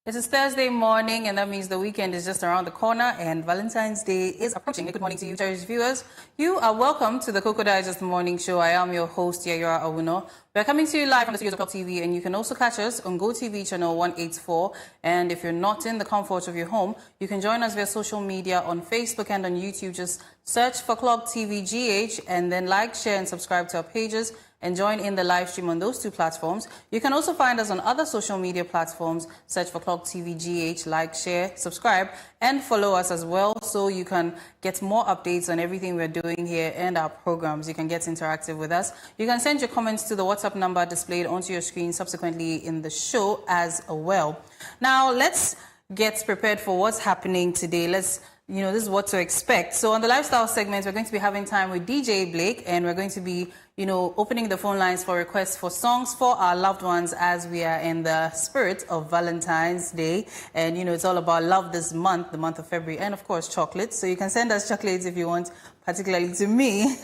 It is Thursday morning, and that means the weekend is just around the corner, and Valentine's Day is approaching. Good morning to you, cherished viewers. You are welcome to the Koko Digest Morning Show. I am your host, Yayora Awuno. We're coming to you live from the studios of Top TV, and you can also catch us on GoTV channel 184. And if you're not in the comfort of your home, you can join us via social media on Facebook and on YouTube. Just search for Clock TV GH, and then like, share, and subscribe to our pages, and join in the live stream on those two platforms. You can also find us on other social media platforms. Search for Clock TV GH, like, share, subscribe, and follow us as well, so you can get more updates on everything we're doing here and our programs. You can get interactive with us. You can send your comments to the WhatsApp number displayed onto your screen subsequently in the show as well. Now, let's get prepared for what's happening today. This is what to expect. So on the lifestyle segment, we're going to be having time with DJ Blake, and we're going to be, opening the phone lines for requests for songs for our loved ones as we are in the spirit of Valentine's Day. And, it's all about love this month, the month of February, and of course, chocolates. So you can send us chocolates if you want, particularly to me.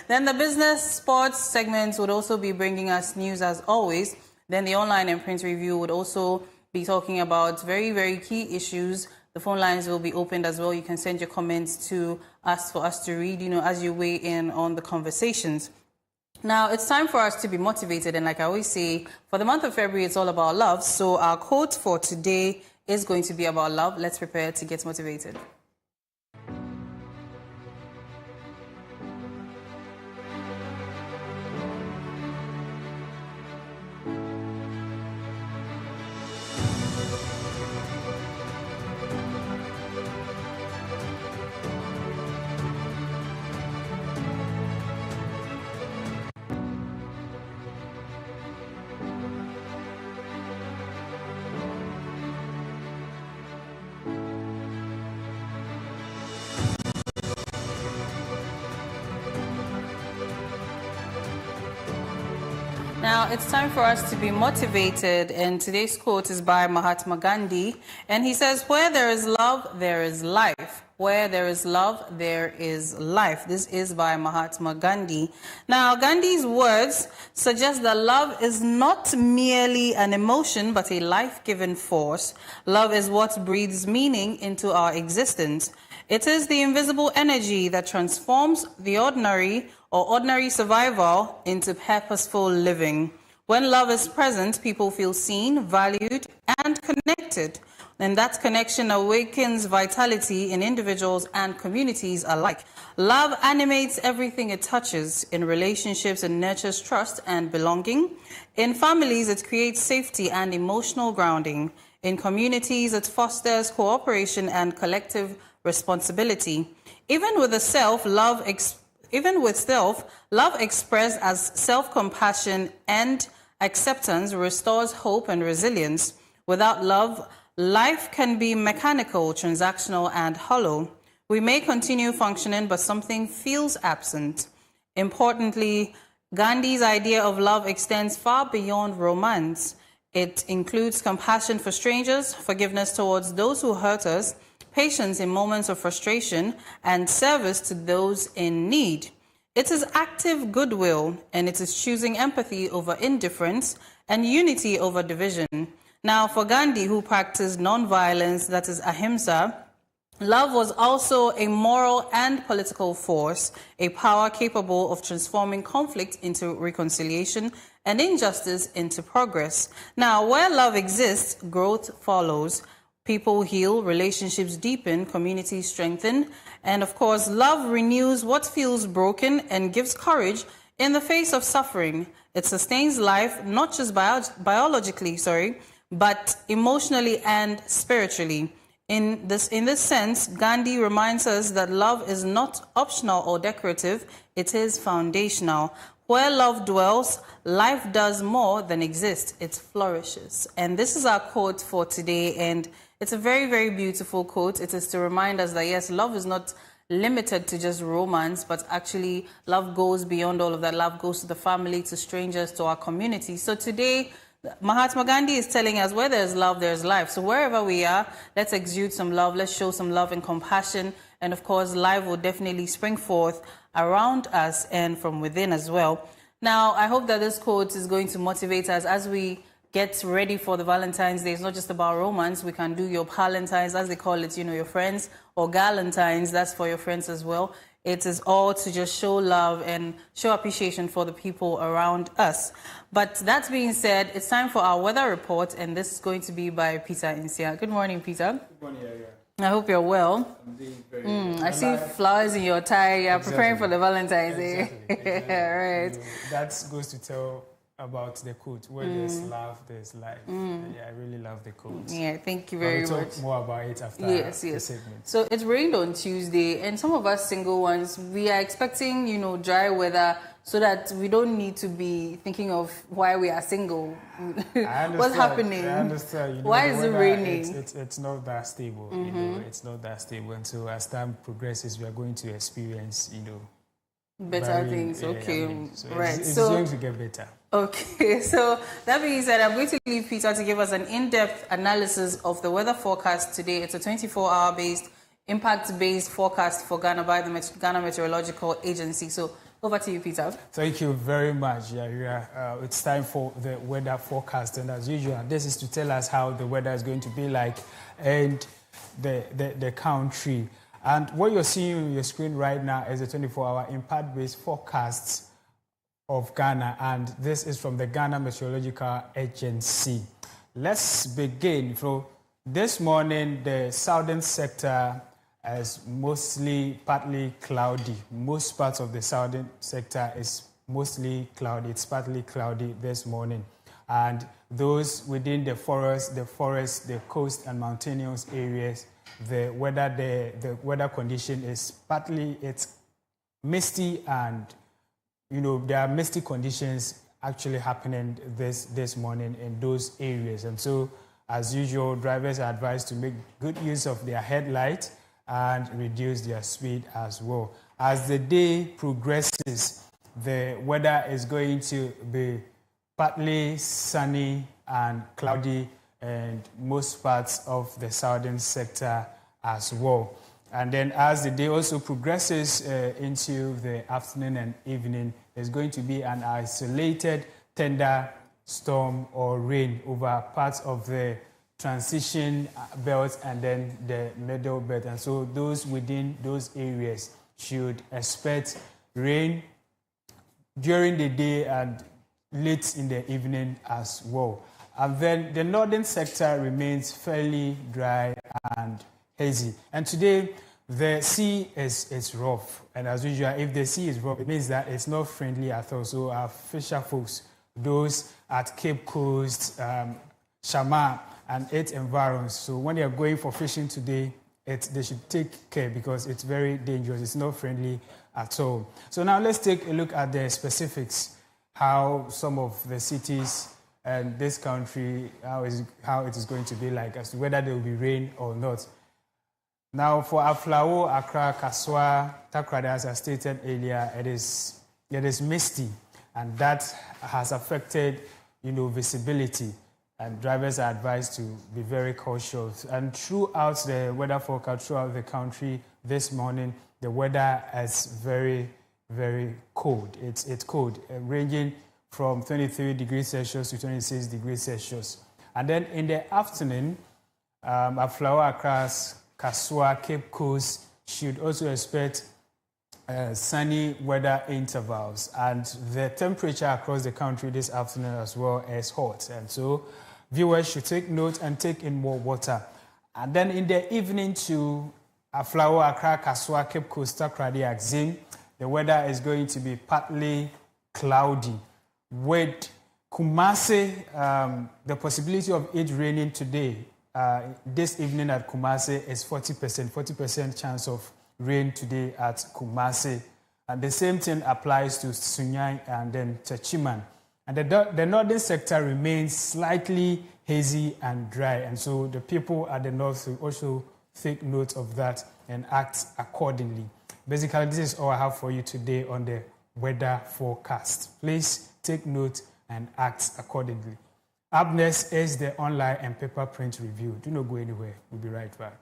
Then the business sports segments would also be bringing us news as always. Then the online and print review would also be talking about very, very key issues. The phone lines will be opened as well. You can send your comments to us for us to read, as you weigh in on the conversations. Now, it's time for us to be motivated. And like I always say, for the month of February, it's all about love. So our quote for today is going to be about love. Let's prepare to get motivated. Now, it's time for us to be motivated, and today's quote is by Mahatma Gandhi, and he says, "Where there is love, there is life. Where there is love, there is life." This is by Mahatma Gandhi. Now, Gandhi's words suggest that love is not merely an emotion, but a life-giving force. Love is what breathes meaning into our existence. It is the invisible energy that transforms the ordinary survival into purposeful living. When love is present, people feel seen, valued, and connected. And that connection awakens vitality in individuals and communities alike. Love animates everything it touches. In relationships, it nurtures trust and belonging. In families, it creates safety and emotional grounding. In communities, it fosters cooperation and collective responsibility. Even with self, love expressed as self-compassion and acceptance restores hope and resilience. Without love, life can be mechanical, transactional, and hollow. We may continue functioning, but something feels absent. Importantly, Gandhi's idea of love extends far beyond romance. It includes compassion for strangers, forgiveness towards those who hurt us, patience in moments of frustration, and service to those in need. It is active goodwill, and it is choosing empathy over indifference and unity over division. Now, for Gandhi, who practiced nonviolence, that is ahimsa, love was also a moral and political force, a power capable of transforming conflict into reconciliation and injustice into progress. Now, where love exists, growth follows. People heal, relationships deepen, communities strengthen, and of course, love renews what feels broken and gives courage in the face of suffering. It sustains life, not just biologically, but emotionally and spiritually. In this sense, Gandhi reminds us that love is not optional or decorative, it is foundational. Where love dwells, life does more than exist, it flourishes. And this is our quote for today, and it's a very, very beautiful quote. It is to remind us that, yes, love is not limited to just romance, but actually love goes beyond all of that. Love goes to the family, to strangers, to our community. So today, Mahatma Gandhi is telling us where there's love, there's life. So wherever we are, let's exude some love, let's show some love and compassion. And of course, life will definitely spring forth around us and from within as well. Now, I hope that this quote is going to motivate us as we get ready for the Valentine's Day. It's not just about romance. We can do your Palentines, as they call it, your friends, or Galentines, that's for your friends as well. It is all to just show love and show appreciation for the people around us. But that being said, it's time for our weather report, and this is going to be by Peter Insia. Good morning, Peter. Good morning, Yaya. I hope you're well. I'm doing very well. I see flowers in your tie. You're preparing for the Valentine's Day. Exactly. Right. That goes to tell about the quote. Where there's love, there's life. Yeah, I really love the quote. Yeah, thank you very much. We'll talk more about it after the segment. So it rained on Tuesday, and some of us single ones, we are expecting, dry weather so that we don't need to be thinking of why we are single. What's happening? I understand. Why is it raining? It's not that stable. It's not that stable. And so as time progresses, we are going to experience, better things. Okay, right. It's going to get better. Okay, so that being said, I'm going to leave Peter to give us an in-depth analysis of the weather forecast today. It's a 24-hour based, impact-based forecast for Ghana by the Ghana Meteorological Agency. So over to you, Peter. Thank you very much, Yaya. It's time for the weather forecast, and as usual, this is to tell us how the weather is going to be like and the country. And what you're seeing on your screen right now is a 24-hour impact-based forecast of Ghana, and this is from the Ghana Meteorological Agency. Let's begin. So this morning, the southern sector is mostly partly cloudy. Most parts of the southern sector is mostly cloudy. It's partly cloudy this morning. And those within the forest, the coast and mountainous areas, the weather condition is partly, it's misty, and there are misty conditions actually happening this morning in those areas. And so, as usual, drivers are advised to make good use of their headlight and reduce their speed as well. As the day progresses, the weather is going to be partly sunny and cloudy in most parts of the southern sector as well. And then as the day also progresses into the afternoon and evening, there's going to be an isolated thunderstorm or rain over parts of the transition belt and then the middle belt. And so those within those areas should expect rain during the day and late in the evening as well. And then the northern sector remains fairly dry and hazy. And today, the sea is rough. And as usual, if the sea is rough, it means that it's not friendly at all. So our fisher folks, those at Cape Coast, Shama, and its environs, so when they are going for fishing today, they should take care because it's very dangerous. It's not friendly at all. So now let's take a look at the specifics, how some of the cities and this country, how it is going to be like, as to whether there will be rain or not. Now, for Aflao, Accra, Kaswa, Takrady, as I stated earlier, it is misty, and that has affected, visibility, and drivers are advised to be very cautious. And throughout the weather forecast throughout the country this morning, the weather is very, very cold. It's cold, ranging from 23 degrees Celsius to 26 degrees Celsius. And then in the afternoon, Aflao, Accra, Kaswa, Cape Coast should also expect sunny weather intervals, and the temperature across the country this afternoon as well is hot, and so viewers should take note and take in more water. And then in the evening to Aflao, Accra, Kaswa, Cape Coast, Takrady, Axim, the weather is going to be partly cloudy with Kumasi, the possibility of it raining today. This evening at Kumasi is 40% chance of rain today at Kumasi. And the same thing applies to Sunyani and then Techiman. And the northern sector remains slightly hazy and dry. And so the people at the north will also take note of that and act accordingly. Basically, this is all I have for you today on the weather forecast. Please take note and act accordingly. Up next is the online and paper print review. Do not go anywhere. We'll be right back.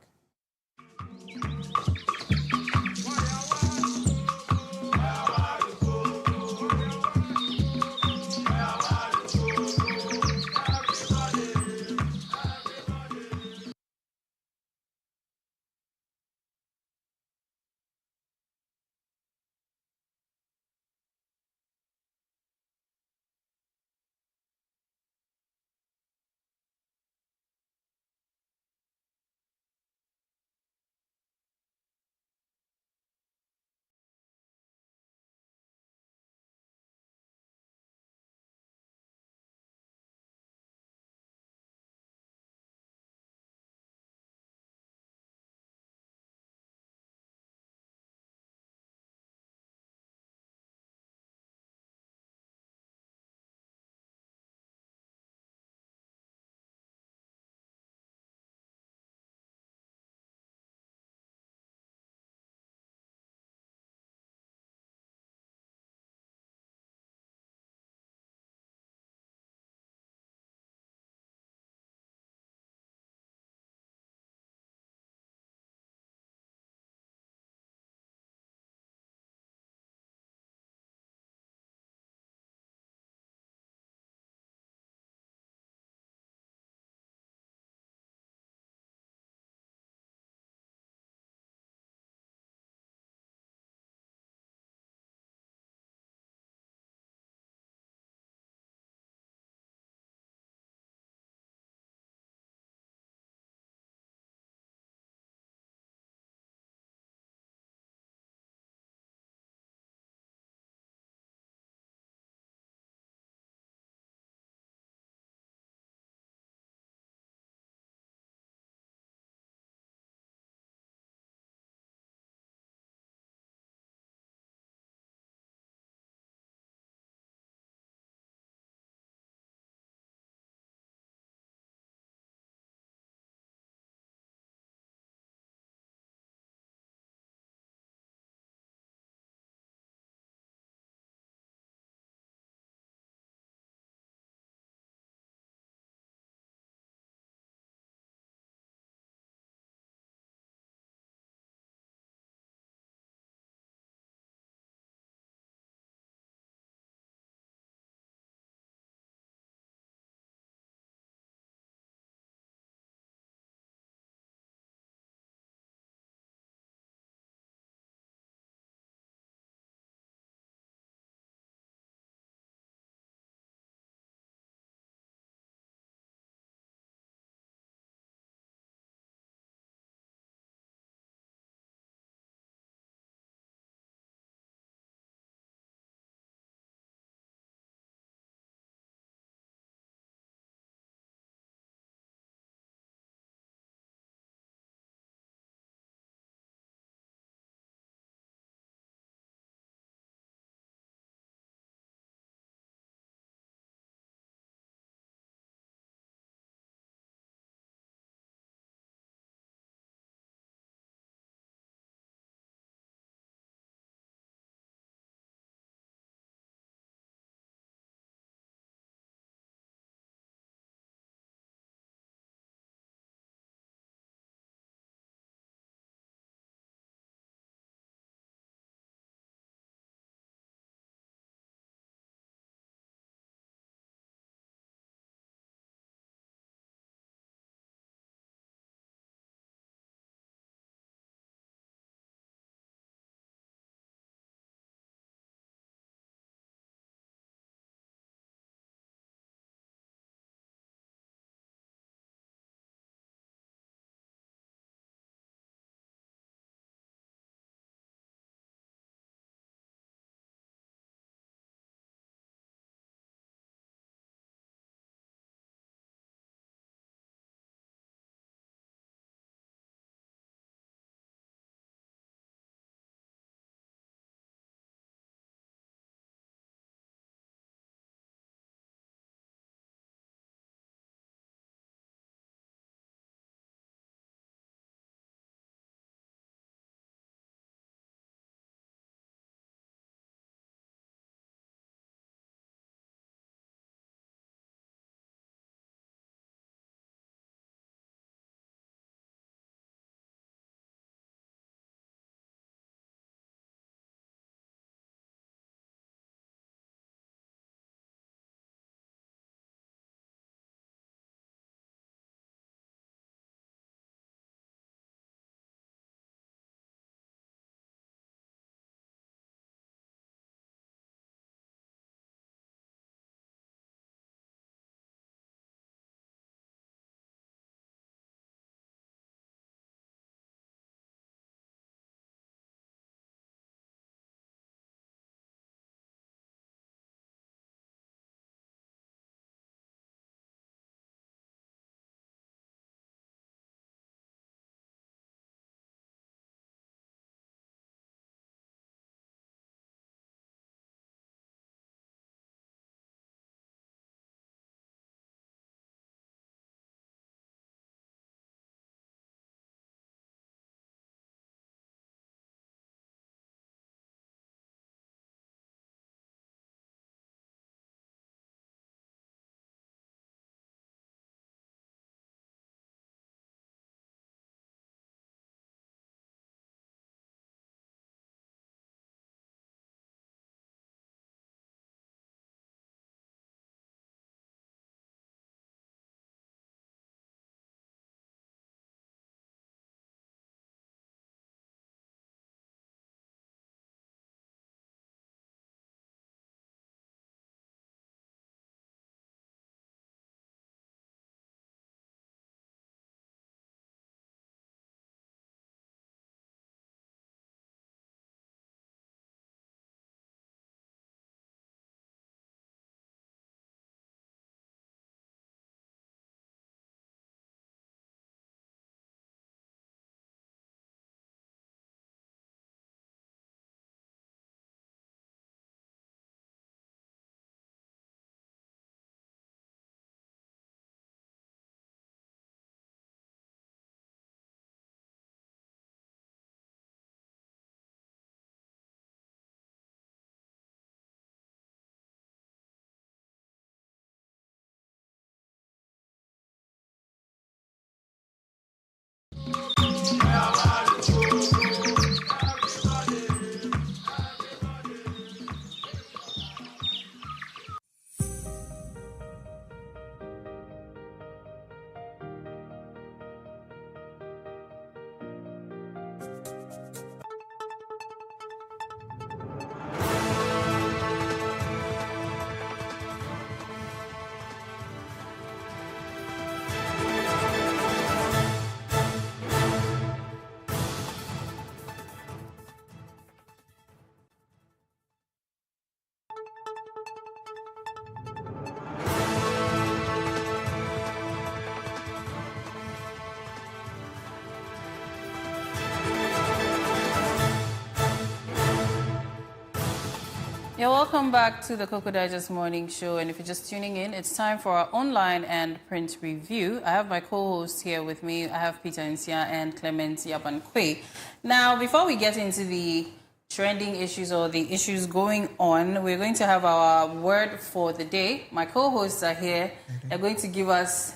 Yeah, welcome back to the Koko Digest Morning Show. And if you're just tuning in, it's time for our online and print review. I have my co-hosts here with me. I have Peter Nsia and Clement Yabankwe. Now, before we get into the trending issues or the issues going on, we're going to have our word for the day. My co-hosts are here. They're going to give us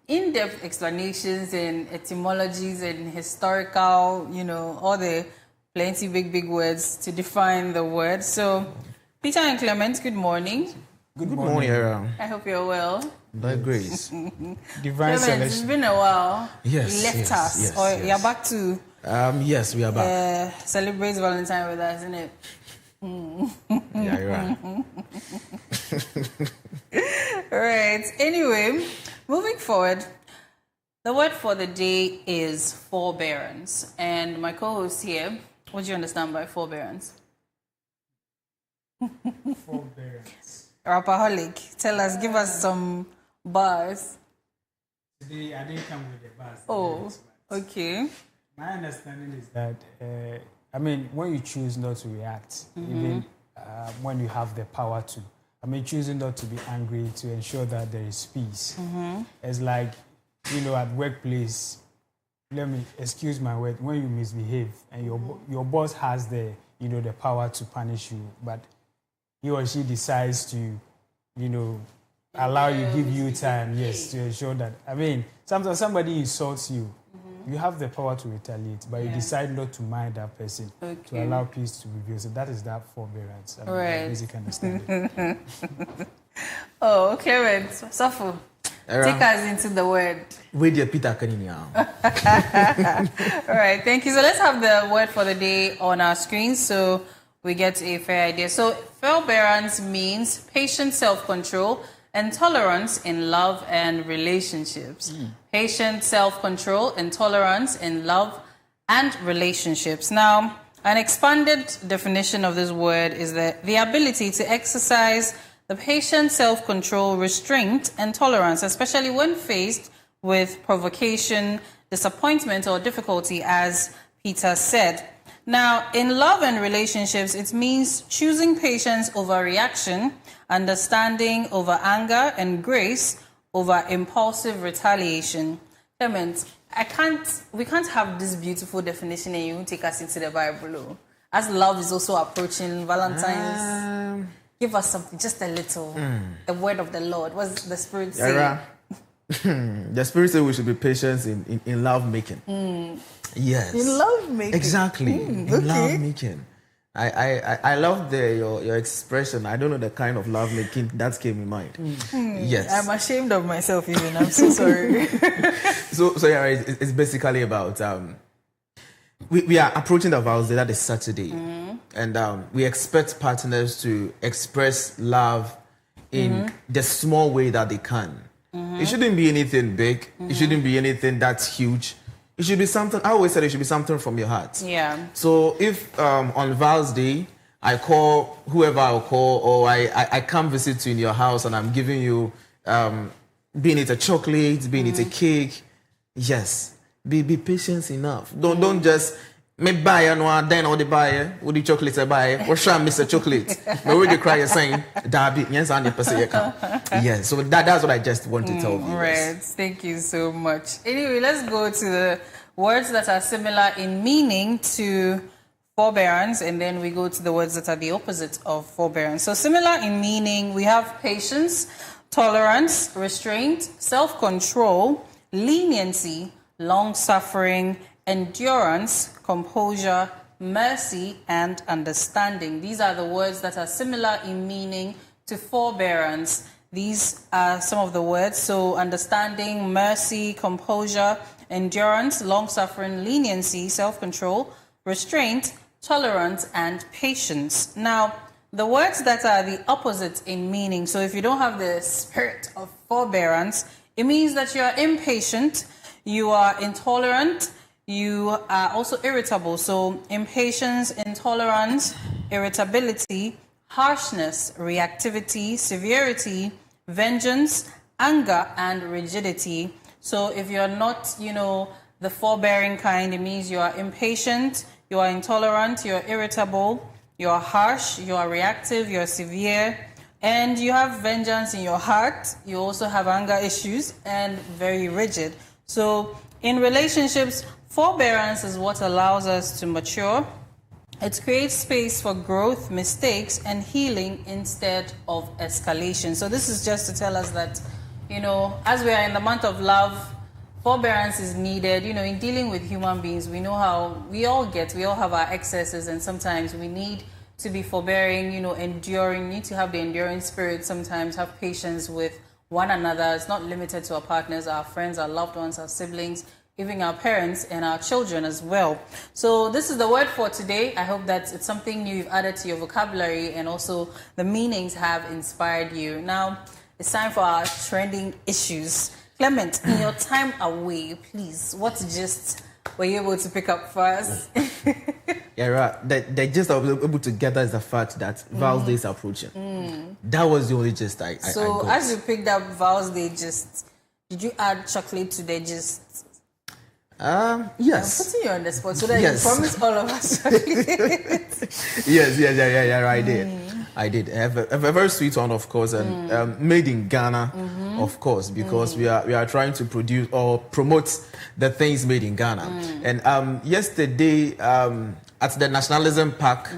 in-depth explanations and etymologies and historical, all the plenty big words to define the word. So, Peter and Clement, good morning. Good morning, Aaron. I hope you're well. By grace. Divine Clement, it's been a while. Yes. You left us. You're back to yes, we are back. celebrate Valentine with us, isn't it? Yeah, you're right. Right. Anyway, moving forward, the word for the day is forbearance. And my co-host here, what do you understand by forbearance? Forbearance. Rapaholic, tell us, give us some bars. Today, I didn't come with the bars. Oh, okay. My understanding is that, when you choose not to react, even when you have the power to, choosing not to be angry to ensure that there is peace. It's like, at workplace, let me excuse my word, when you misbehave and your boss has the power to punish you, but he or she decides to, allow you, give you time, to ensure that. Sometimes somebody insults you, you have the power to retaliate, but you decide not to mind that person to allow peace to prevail. So that is that forbearance. Right. Basic understanding. Oh, Clement, Safu, take us into the word. Wait, dear Peter, can you now? All right, thank you. So let's have the word for the day on our screen so we get a fair idea. So forbearance means patient self-control and tolerance in love and relationships. Patient self-control and tolerance in love and relationships. Now, an expanded definition of this word is that the ability to exercise the patient self-control, restraint, and tolerance, especially when faced with provocation, disappointment, or difficulty, as Peter said. Now, in love and relationships, it means choosing patience over reaction, understanding over anger, and grace over impulsive retaliation. Clement, we can't have this beautiful definition and you won't take us into the Bible. As love is also approaching Valentine's, give us something, just a little. The word of the Lord. What's the Spirit say? The Spirit says we should be patient in love making. Yes. In love making. Exactly. In love making. I love your expression. I don't know the kind of love making that came in mind. Yes. I'm ashamed of myself even. I'm so sorry. So it's basically about we are approaching the Vows Day. That is Saturday, and we expect partners to express love in the small way that they can. It shouldn't be anything big. It shouldn't be anything that's huge. It should be something, I always said it should be something from your heart. Yeah. So if on Val's Day, I call whoever I'll call, or I come visit you in your house and I'm giving you, being it a chocolate, being it a cake, yes, be patient enough. Don't just, me buy and then all the buy with the chocolate I buy, or should I miss a chocolate? But when you cry, you're saying, yes, so that's what I just want to tell you. Right, thank you so much. Anyway, let's go to the words that are similar in meaning to forbearance, and then we go to the words that are the opposite of forbearance. So similar in meaning, we have patience, tolerance, restraint, self-control, leniency, long-suffering, endurance, composure, mercy, and understanding. These are the words that are similar in meaning to forbearance. These are some of the words. So understanding, mercy, composure, endurance, long-suffering, leniency, self-control, restraint, tolerance, and patience. Now, the words that are the opposite in meaning, so if you don't have the spirit of forbearance, it means that you are impatient, you are intolerant, you are also irritable. So impatience, intolerance, irritability, harshness, reactivity, severity, vengeance, anger, and rigidity. So if you're not, the forbearing kind, it means you are impatient, you are intolerant, you're irritable, you're harsh, you're reactive, you're severe, and you have vengeance in your heart. You also have anger issues and very rigid. So in relationships, forbearance is what allows us to mature. It creates space for growth, mistakes, and healing instead of escalation. So this is just to tell us that, as we are in the month of love, forbearance is needed. In dealing with human beings, we know how we all have our excesses, and sometimes we need to be forbearing, enduring, need to have the enduring spirit, sometimes have patience with one another. It's not limited to our partners, our friends, our loved ones, our siblings, even our parents and our children as well. So this is the word for today. I hope that it's something new you've added to your vocabulary, and also the meanings have inspired you. Now, it's time for our trending issues. Clement, in your time away, please, what gist were you able to pick up for us? Yeah, right. The gist I was able to gather is the fact that Val's Day is approaching. That was the only gist I got. As you picked up Val's Day gist, did you add chocolate to the gist? Yes. I'm putting you on the spot so that you promise all of us chocolate. Yeah, I did. I have a very sweet one, of course, and made in Ghana, of course, because we are trying to produce or promote the things made in Ghana. And yesterday, at the Nationalism Park,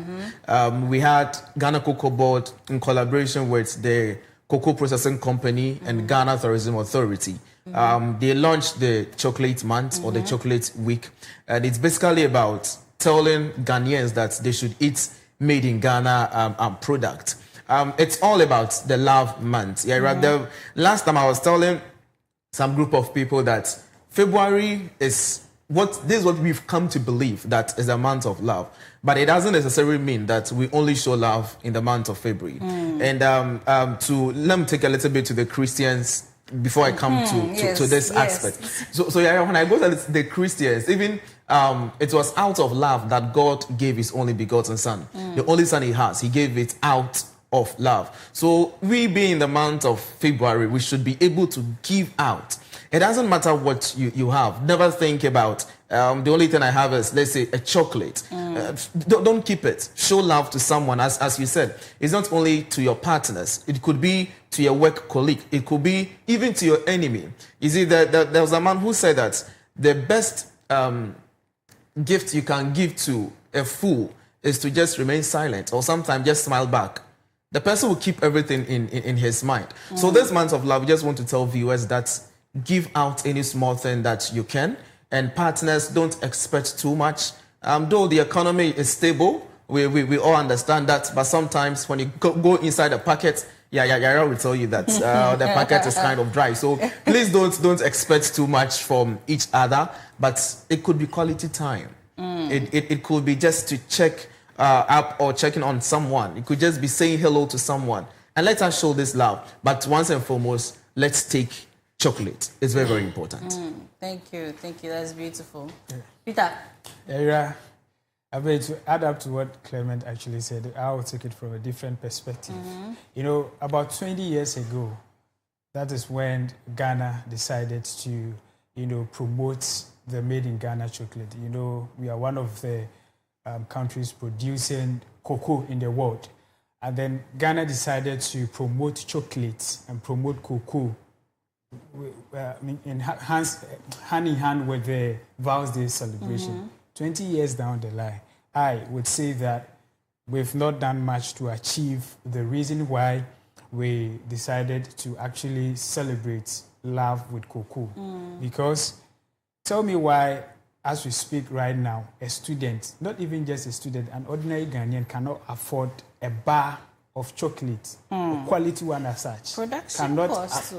we had Ghana Koko Board in collaboration with the Cocoa Processing Company and Ghana Tourism Authority. They launched the Chocolate Month or the Chocolate Week, and it's basically about telling Ghanaians that they should eat made in Ghana product. It's all about the love month. Yeah, right. The last time I was telling some group of people that February is what we've come to believe, that is a month of love. But it doesn't necessarily mean that we only show love in the month of February. And let me take a little bit to the Christians before I come to this aspect. So yeah, when I go to the Christians, even it was out of love that God gave his only begotten son. The only son he has, he gave it out of love. So we being in the month of February, we should be able to give out. It doesn't matter what you have. Never think about, the only thing I have is, let's say, a chocolate. Don't keep it. Show love to someone. As you said, it's not only to your partners. It could be to your work colleague. It could be even to your enemy. You see, there was a man who said that the best gift you can give to a fool is to just remain silent, or sometimes just smile back. The person will keep everything in his mind. So this month of love, we just want to tell viewers that give out any small thing that you can, and partners, don't expect too much. Though the economy is stable, we all understand that, but sometimes when you go inside the packet, I will tell you that the packet is kind of dry. So please don't expect too much from each other, but it could be quality time. It could be just to check up or checking on someone. It could just be saying hello to someone, and let us show this love. But once and foremost, let's take chocolate. It's very, very important. Thank you. That's beautiful. Peter. Yeah, I mean, to add up to what Clement actually said, I will take it from a different perspective. About 20 years ago, that is when Ghana decided to, promote the made in Ghana chocolate. We are one of the countries producing cocoa in the world. And then Ghana decided to promote chocolate and promote cocoa hand in hand with the Val's Day celebration. 20 years down the line, I would say that we've not done much to achieve the reason why we decided to actually celebrate love with cocoa. Because tell me why, as we speak right now, a student, not even just a student, an ordinary Ghanaian cannot afford a bar of chocolate, a quality one as such. Production cost.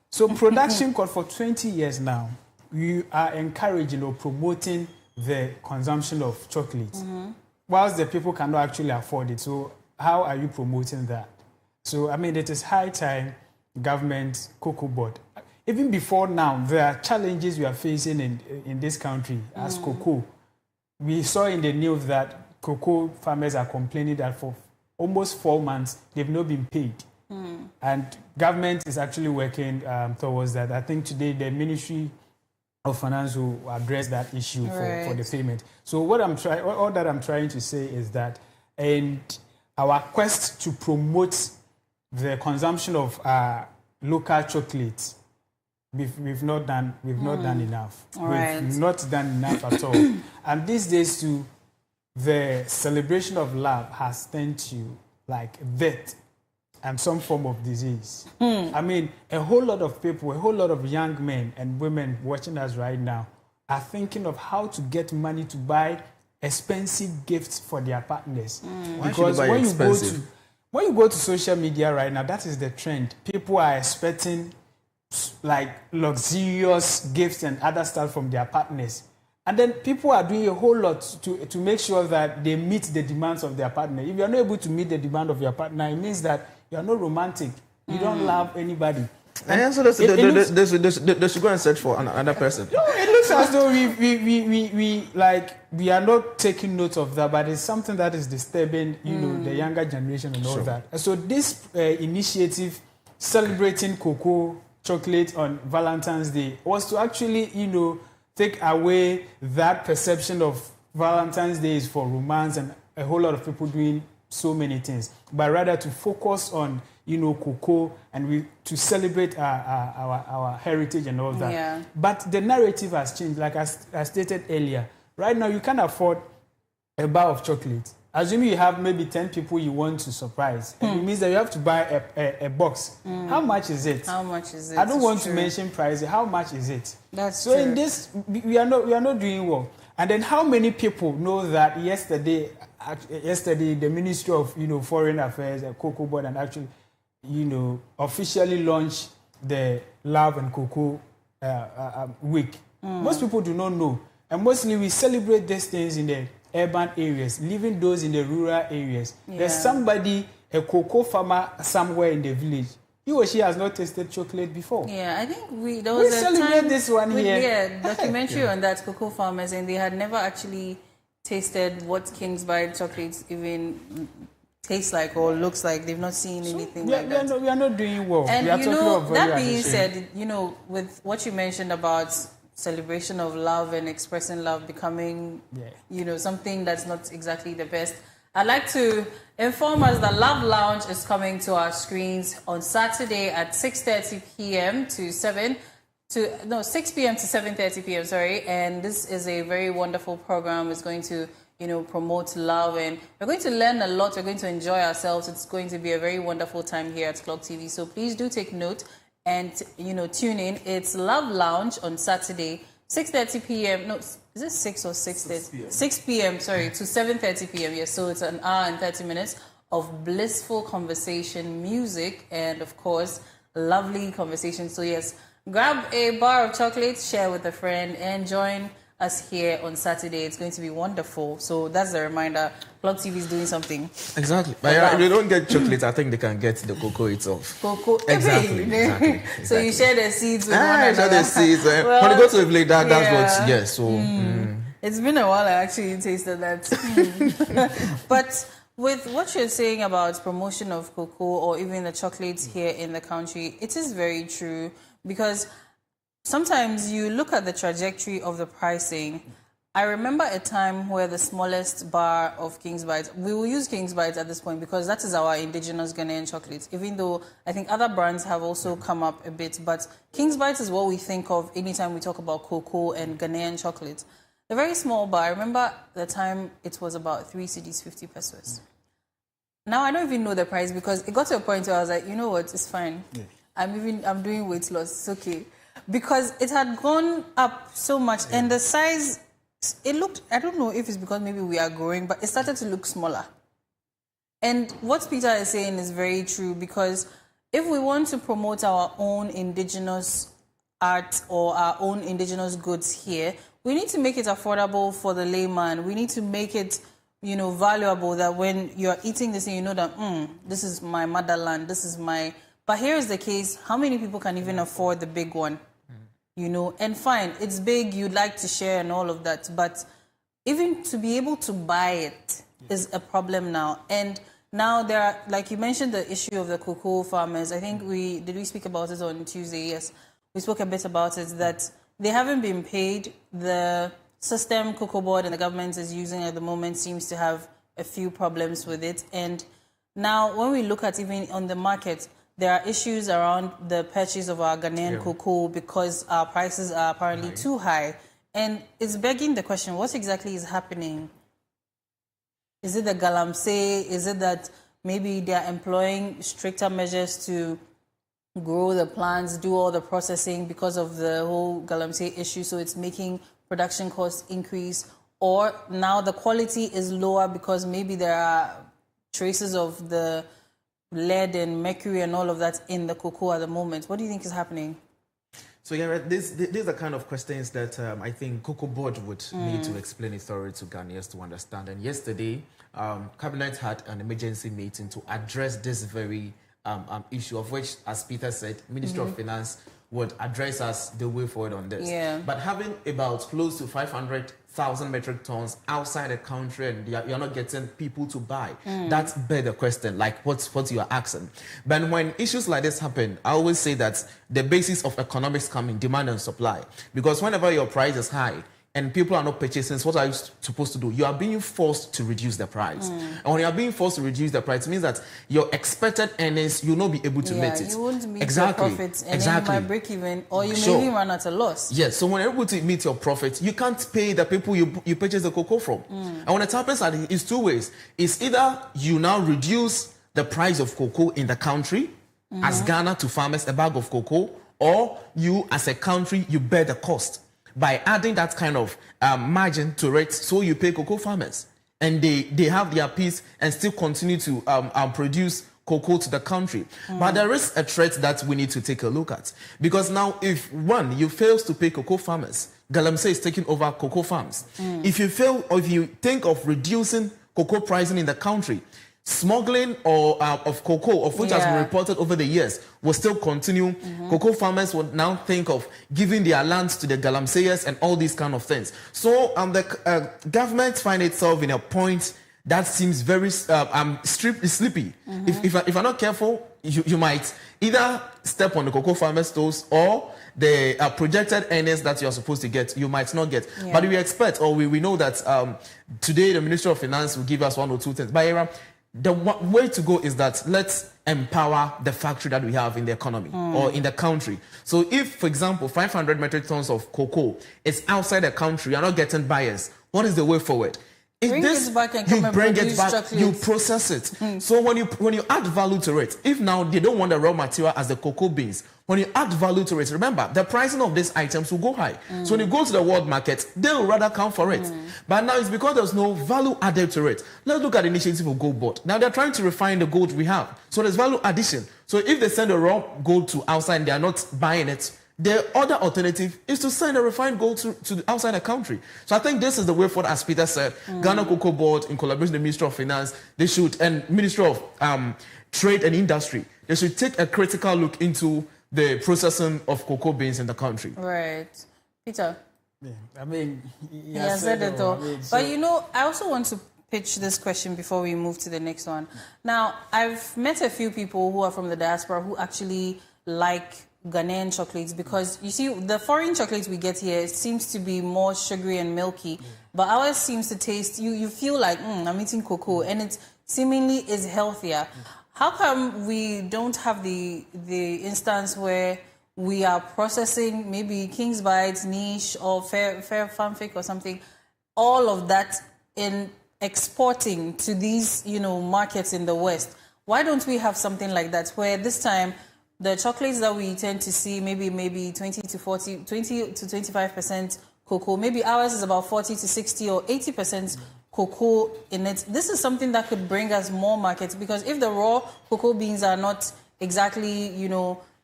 So production cost for 20 years now, we are encouraging or promoting the consumption of chocolate, whilst the people cannot actually afford it. So how are you promoting that? So, I mean, it is high time government, Cocoa Board. Even before now, there are challenges we are facing in this country as cocoa. We saw in the news that cocoa farmers are complaining that for almost 4 months, they've not been paid. And government is actually working towards that. I think today the Ministry of Finance will address that issue for the payment. So all that I'm trying to say is that and our quest to promote the consumption of local chocolates, we've not done enough. We've not done enough at all. And these days too, the celebration of love has turned to like death and some form of disease. I mean, a whole lot of people, a whole lot of young men and women watching us right now are thinking of how to get money to buy expensive gifts for their partners. Because when you go to social media right now, that is the trend. People are expecting like luxurious gifts and other stuff from their partners. And then people are doing a whole lot to make sure that they meet the demands of their partner. If you're not able to meet the demand of your partner, it means that you're not romantic. You don't love anybody. And so they should go and search for another person. No, it looks as though we are not taking note of that, but it's something that is disturbing, the younger generation and all that. And so this initiative celebrating Koko chocolate on Valentine's Day was to actually, take away that perception of Valentine's Day is for romance and a whole lot of people doing so many things, but rather to focus on, Koko and to celebrate our heritage and all that. Yeah. But the narrative has changed. Like I stated earlier, right now you can't afford a bar of chocolate. Assuming you have maybe 10 people you want to surprise, and it means that you have to buy a box. How much is it? How much is it? I don't want to mention prices. How much is it? That's so true. In this, we are not doing well. And then how many people know that yesterday the Ministry of Foreign Affairs, Koko board, and actually officially launched the Love and Koko week. Most people do not know, and mostly we celebrate these things in the urban areas, leaving those in the rural areas. Yeah. There's somebody, a cocoa farmer somewhere in the village. He or she has not tasted chocolate before. Yeah, I think there was a celebrate time this one here. Yeah, documentary on that, cocoa farmers, and they had never actually tasted what Kingsbite chocolates even tastes like or looks like. They've not seen anything like that. We are not doing well. And we are talking about that being said, with what you mentioned about celebration of love and expressing love becoming, something that's not exactly the best, I'd like to inform us that Love Lounge is coming to our screens on Saturday at 6:30 p.m. to 6 p.m. to 7:30 p.m. And this is a very wonderful program. It's going to promote love, and we're going to learn a lot. We're going to enjoy ourselves. It's going to be a very wonderful time here at Clock TV. So please do take note and tune in. It's Love Lounge on Saturday, 6:30 p.m. No, is it 6 or 6:30? 6 p.m. Sorry, to 7:30 p.m. Yes, so it's an hour and 30 minutes of blissful conversation, music, and of course, lovely conversation. So yes, grab a bar of chocolate, share with a friend, and join us here on Saturday. It's going to be wonderful. So that's a reminder. Clock TV is doing something. Exactly. But if they don't get chocolate, I think they can get the cocoa itself. Cocoa. Exactly. So you share the seeds with one another. Share the seeds. When you go to the village, that's what. Yes. So. It's been a while I actually tasted that. But with what you're saying about promotion of cocoa or even the chocolates here in the country, it is very true, because sometimes you look at the trajectory of the pricing. I remember a time where the smallest bar of Kingsbite, we will use Kingsbite at this point because that is our indigenous Ghanaian chocolate, even though I think other brands have also come up a bit. But Kingsbite is what we think of anytime we talk about cocoa and Ghanaian chocolate. The very small bar, I remember the time it was about 3 cedis, 50 pesos. Now I don't even know the price because it got to a point where I was like, you know what, it's fine. Yeah. I'm doing weight loss, it's okay. Because it had gone up so much, and the size, it looked, I don't know if it's because maybe we are growing, but it started to look smaller. And what Peter is saying is very true, because if we want to promote our own indigenous art or our own indigenous goods here, we need to make it affordable for the layman. We need to make it, valuable, that when you're eating this and you know that, this is my motherland, this is my... But here is the case, how many people can even afford the big one? And fine, it's big, you'd like to share and all of that, but even to be able to buy it is a problem now. And now there are, like you mentioned, the issue of the cocoa farmers. I think we speak about it on Tuesday? Yes, we spoke a bit about it, that they haven't been paid. The system Cocoa Board and the government is using at the moment seems to have a few problems with it. And now when we look at even on the market, there are issues around the purchase of our Ghanaian cocoa because our prices are apparently too high. And it's begging the question, what exactly is happening? Is it the galamsey? Is it that maybe they are employing stricter measures to grow the plants, do all the processing because of the whole galamsey issue, so it's making production costs increase? Or now the quality is lower because maybe there are traces of the lead and mercury and all of that in the cocoa at the moment? What do you think is happening? So yeah, these are the kind of questions that I think Cocoa Board would need to explain it thoroughly to Ghanaians to understand. And yesterday, Cabinet had an emergency meeting to address this very issue, of which, as Peter said, Ministry of Finance would address us the way forward on this. Yeah. But having about close to 500,000 metric tons outside the country and you're not getting people to buy, that's better question, like what you're asking. But when issues like this happen, I always say that the basis of economics come in demand and supply. Because whenever your price is high, and people are not purchasing, so what are you supposed to do? You are being forced to reduce the price. And when you are being forced to reduce the price, it means that your expected earnings, you'll not be able to meet it. You won't meet your profits, and then you might break even, or you may even run at a loss. Yes, so when you're able to meet your profits, you can't pay the people you purchase the cocoa from. And when it happens, it's two ways. It's either you now reduce the price of cocoa in the country, as Ghana to farmers, a bag of cocoa, or you, as a country, you bear the cost by adding that kind of margin to it, so you pay cocoa farmers. And they have their piece and still continue to produce cocoa to the country. But there is a threat that we need to take a look at. Because now, if one, you fail to pay cocoa farmers, galamsey is taking over cocoa farms. If you fail, or if you think of reducing cocoa pricing in the country, smuggling of cocoa, of which has been reported over the years, will still continue. Cocoa farmers would now think of giving their lands to the galamseyers and all these kind of things. So the government find itself in a point that seems very sleepy. If you're not careful, you might either step on the cocoa farmers' toes, or the projected earnings that you're supposed to get, you might not get. But we expect, or we know that today the Ministry of Finance will give us one or two things. But the way to go is that let's empower the factory that we have in the economy or in the country. So if, for example, 500 metric tons of cocoa is outside the country, you're not getting buyers, what is the way forward? Bring it back and come and produce chocolates. You process it. So when you add value to it, if now they don't want the raw material as the cocoa beans, when you add value to it, remember, the pricing of these items will go high. So when you go to the world market, they will rather come for it. But now it's because there's no value added to it. Let's look at the initiative of Gold Board. Now they're trying to refine the gold we have. So there's value addition. So if they send the raw gold to outside and they are not buying it, the other alternative is to send a refined gold to outside the country. So I think this is the way forward, as Peter said. Ghana Cocoa Board, in collaboration with the Ministry of Finance, they should, and Ministry of Trade and Industry, they should take a critical look into the processing of cocoa beans in the country. Right. Peter? Yeah, I mean, he has said it all. But you know, I also want to pitch this question before we move to the next one. Now, I've met a few people who are from the diaspora who actually like Ghanaian chocolates, because you see the foreign chocolates we get here seems to be more sugary and milky, but ours seems to taste, you feel like I'm eating cocoa, and it seemingly is healthier. How come we don't have the instance where we are processing maybe King's Bites, Niche, or Fair Fanfic or something, all of that, in exporting to these markets in the West? Why don't we have something like that, where this time the chocolates that we tend to see, maybe 20 to 25% cocoa, maybe ours is about 40 to 60 or 80% cocoa in it. This is something that could bring us more markets, because if the raw cocoa beans are not exactly,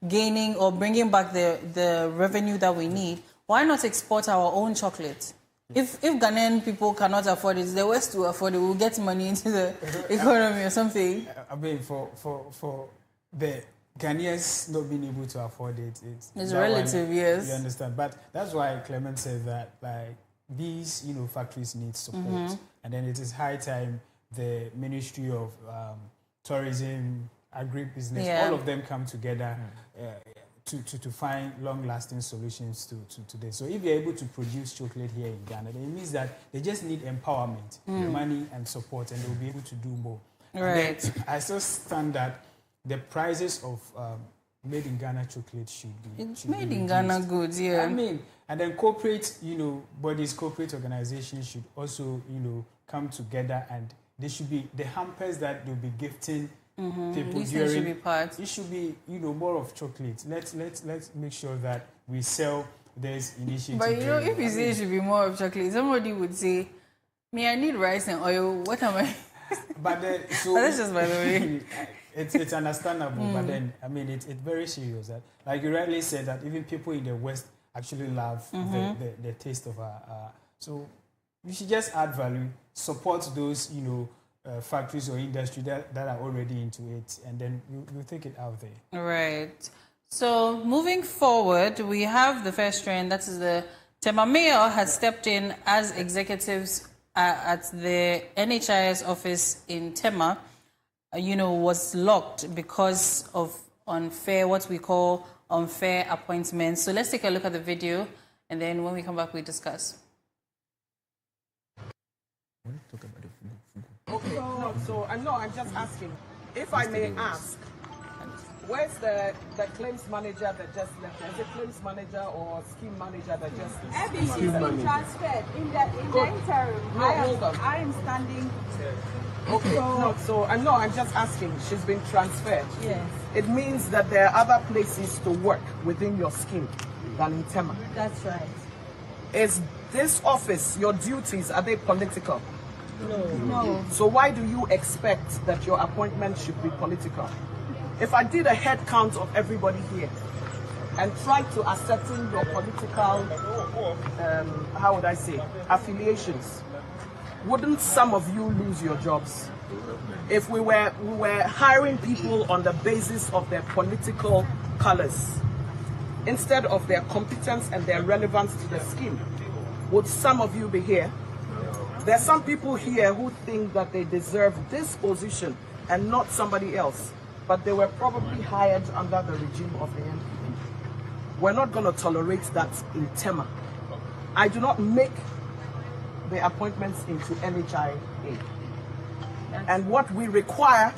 gaining or bringing back the revenue that we need, why not export our own chocolate? If Ghanaian people cannot afford it, the West will afford it. We'll get money into the economy or something. I mean, for the Ghanaians not being able to afford it, it's relative, yes. You understand? But that's why Clement said that, like, these, factories need support. And then it is high time the Ministry of Tourism, Agribusiness, all of them come together to find long-lasting solutions to this. So if you're able to produce chocolate here in Ghana, then it means that they just need empowerment, money and support, and they'll be able to do more. Right. Then I still stand that the prices of made in Ghana chocolate should be made in Ghana goods, yeah. I mean, and then corporate, bodies, corporate organizations should also, come together, and they should be the hampers that they'll be gifting people These during. should be part. It should be, more of chocolate. Let's make sure that we sell this initiative. But if you say it should be more of chocolate, somebody would say, "Me, I need rice and oil. What am I?" But then, so that's just by the way. It's understandable, but then I mean it's very serious. That, like you rightly said, that even people in the West actually love the taste of our. So you should just add value, support those factories or industry that are already into it, and then you take it out there. Right. So moving forward, we have the first trend. That is the Tema Mayor has stepped in as executives at the NHIS office in Tema. Was locked because of what we call unfair appointments. So let's take a look at the video, and then when we come back, we discuss. Okay, so I'm just asking, if I may ask, where's the claims manager that just left? Is it claims manager or scheme manager that just left? She's been transferred in the interim. I am standing. Okay, so I'm just asking, she's been transferred. Yes. It means that there are other places to work within your scheme than in Tema. That's right. Is this office, your duties, are they political? No. So why do you expect that your appointment should be political? If I did a head count of everybody here and tried to ascertain your political, affiliations, wouldn't some of you lose your jobs? If we were hiring people on the basis of their political colors instead of their competence and their relevance to the scheme, would some of you be here? There are some people here who think that they deserve this position and not somebody else, but they were probably hired under the regime of the NPP. We're not going to tolerate that in Tema. I do not make the appointments into NHIA. And what we require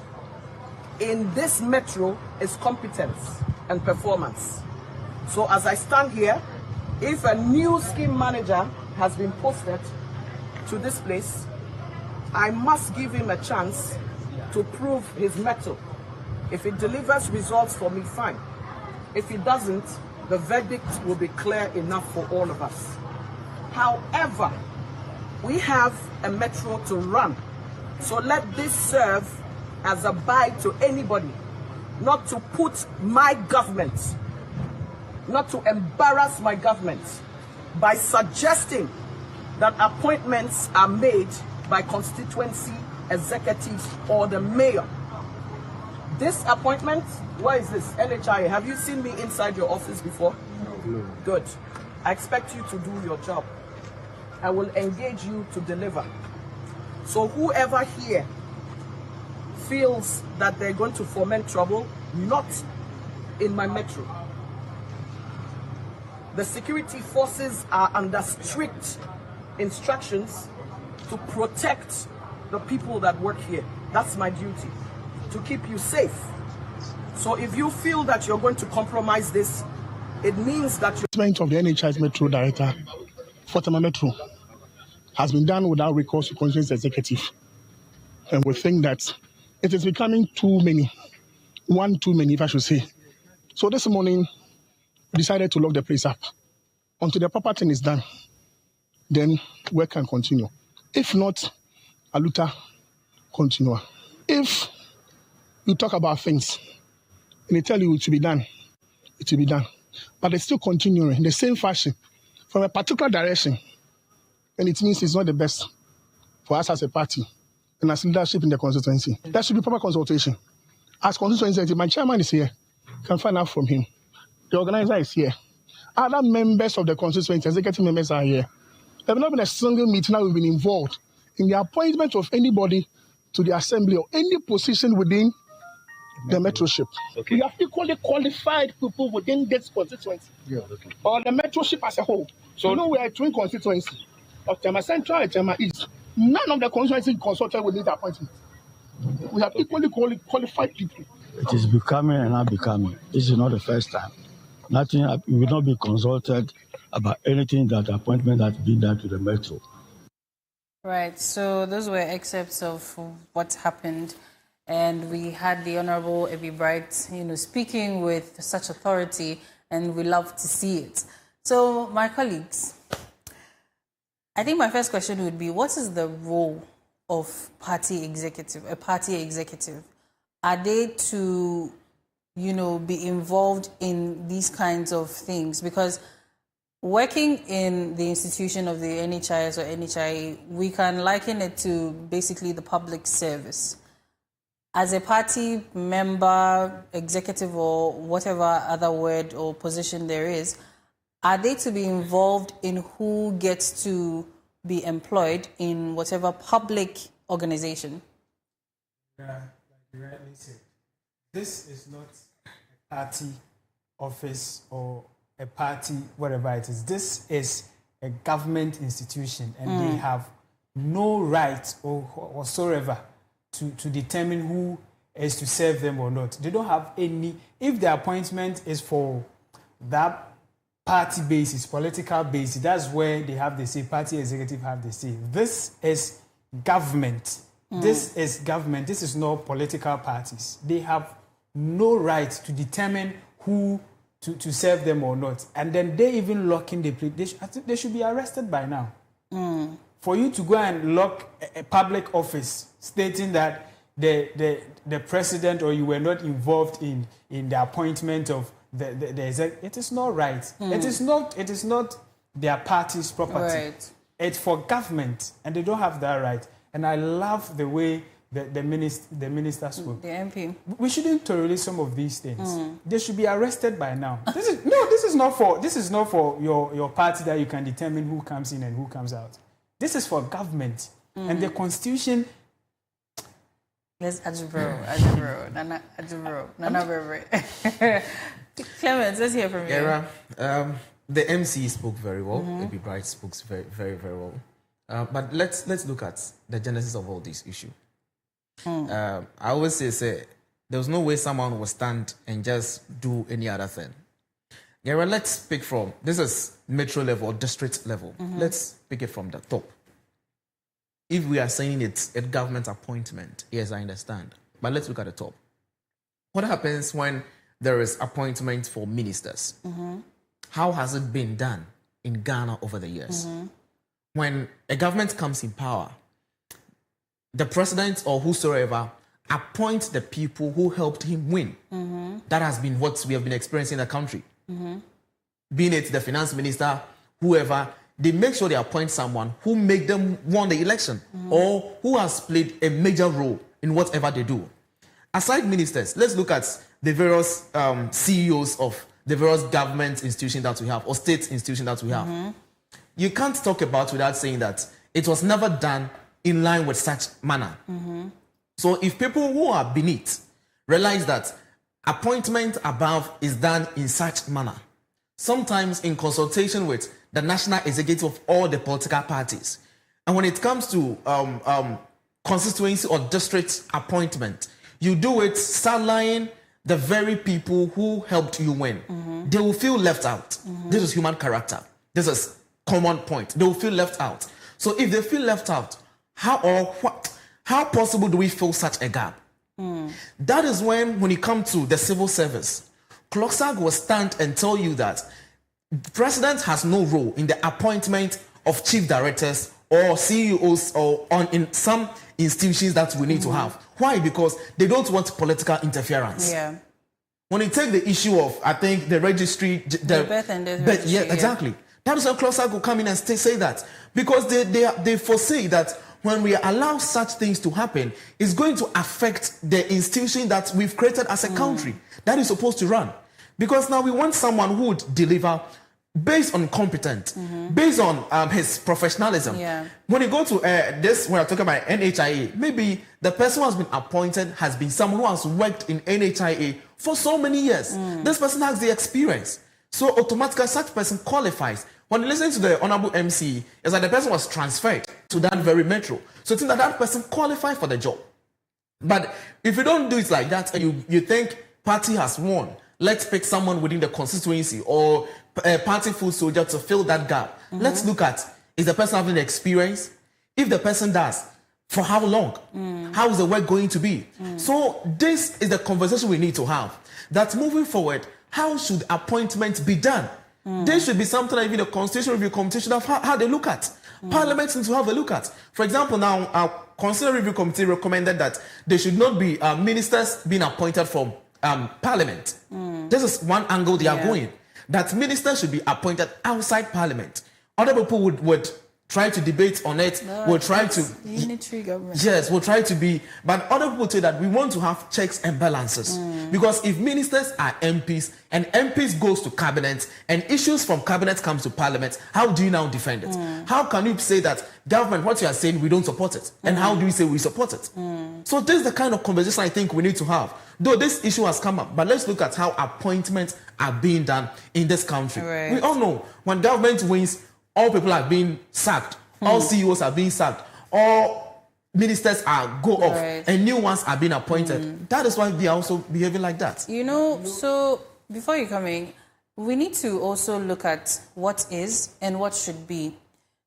in this metro is competence and performance. So as I stand here, if a new scheme manager has been posted to this place, I must give him a chance to prove his mettle. If it delivers results for me, fine. If it doesn't, the verdict will be clear enough for all of us. However, we have a metro to run. So let this serve as a guide to anybody, not to put my government, not to embarrass my government by suggesting that appointments are made by constituency executives or the mayor. This appointment, where is this? NHIA. Have you seen me inside your office before? No. Good. I expect you to do your job. I will engage you to deliver. So whoever here feels that they're going to foment trouble, not in my metro. The security forces are under strict instructions to protect the people that work here. That's my duty, to keep you safe. So if you feel that you're going to compromise this, it means that you're... Of the NHI's Metro Director for Tema Metro has been done without recourse to constituency executive. And we think that it is becoming too many. One too many, if I should say. So this morning, we decided to lock the place up. Until the proper thing is done, then work can continue. If not, aluta continua. If you talk about things and they tell you it will be done, it will be done. But it's still continuing in the same fashion from a particular direction. And it means it's not the best for us as a party and as leadership in the constituency. There should be proper consultation. As constituency, my chairman is here. You can find out from him. The organizer is here. Other members of the constituency, executive members are here. There have not been a single meeting that we've been involved in the appointment of anybody to the assembly or any position within the metroship. Okay. We have equally qualified people within this constituency. Yeah, okay. Or the metroship as a whole. So we are twin constituency of Tema Central and Tema East. None of the constituency consulted with this appointment. We have equally qualified people. It is becoming and not becoming. This is not the first time. Nothing. We will not be consulted about anything that appointment has been done to the metro. Right. So those were excerpts of what happened, and we had the Honourable Ebi Bright, speaking with such authority, and we love to see it. So, my colleagues, I think my first question would be: what is the role of a party executive? Are they to, be involved in these kinds of things? Because working in the institution of the NHIS or NHIE, we can liken it to basically the public service. As a party member, executive, or whatever other word or position there is, are they to be involved in who gets to be employed in whatever public organization? Yeah, like you rightly said, this is not a party office or a party, whatever it is. This is a government institution, and they have no right or whatsoever to determine who is to serve them or not. They don't have any. If the appointment is for that party basis, political basis, that's where they have the say. Party executive have the say. This is government. This is government. This is not political parties. They have no right to determine who to serve them or not. And then they even lock in the place. I think they should be arrested by now. For you to go and lock a public office stating that the president or you were not involved in the appointment of the executive, it is not right. It is not their party's property. Right. It's for government, and they don't have that right. And I love the way the minister spoke. The MP. We shouldn't tolerate some of these things. They should be arrested by now. This is not for your party that you can determine who comes in and who comes out. This is for government. And the constitution. Yes, Ajibro, Nana Berber. Clemens, let's hear from you. The MC spoke very well. Ebi Bright spoke very, very, very well. But let's look at the genesis of all this issue. I always say there was no way someone would stand and just do any other thing. Gera, let's pick from, this is metro level or district level. Let's pick it from the top. If we are saying it's a government appointment, yes, I understand. But let's look at the top. What happens when there is appointment for ministers? How has it been done in Ghana over the years? When a government comes in power, the president or whosoever appoints the people who helped him win. That has been what we have been experiencing in the country. Being it the finance minister, whoever, they make sure they appoint someone who make them won the election or who has played a major role in whatever they do. Aside ministers, let's look at the various CEOs of the various government institutions that we have or state institutions that we have. You can't talk about without saying that it was never done in line with such manner. So if people who are beneath realize that appointment above is done in such manner, sometimes in consultation with the national executive of all the political parties, and when it comes to constituency or district appointment, you do it sideline the very people who helped you win. They will feel left out. This is human character. This is common point. They will feel left out. So if they feel left out, how possible do we fill such a gap? That is when it comes to the civil service, Cloxag will stand and tell you that the president has no role in the appointment of chief directors or CEOs or in some institutions that we need to have. Why? Because they don't want political interference. Yeah. When you take the issue of, I think, the registry, the birth and death registry, yeah, exactly. That is when Cloxag will come in and say that. Because they foresee that when we allow such things to happen, it's going to affect the institution that we've created as a country that is supposed to run. Because now we want someone who would deliver based on competent, based on his professionalism. Yeah. When you go to this, when I talk about NHIA, maybe the person who has been appointed has been someone who has worked in NHIA for so many years. This person has the experience. So automatically such person qualifies. When you listen to the Honorable MC, it's like the person was transferred to that very metro. So I think that person qualified for the job. But if you don't do it like that and you think party has won, let's pick someone within the constituency or a party foot soldier to fill that gap. Let's look at, is the person having the experience? If the person does, for how long? How is the work going to be? So this is the conversation we need to have. That moving forward, how should appointments be done? There should be something like even the Constitution Review Committee should have had a look at. Parliament needs to have a look at. For example, now our Constitution Review Committee recommended that there should not be ministers being appointed from Parliament. This is one angle they are going. That ministers should be appointed outside Parliament. Other people would try to debate on it. We'll try to unitary government. Yes, we'll try to be. But other people say that we want to have checks and balances because if ministers are MPs and MPs goes to cabinet and issues from cabinet comes to Parliament, how do you now defend it? How can you say that government, what you are saying, we don't support it, and how do you say we support it? So this is the kind of conversation I think we need to have. Though this issue has come up, but let's look at how appointments are being done in this country. Right. We all know when government wins, all people are being sacked. All CEOs are being sacked. All ministers are go off. Right. And new ones are being appointed. That is why they are also behaving like that. You know, so before you come in, we need to also look at what is and what should be.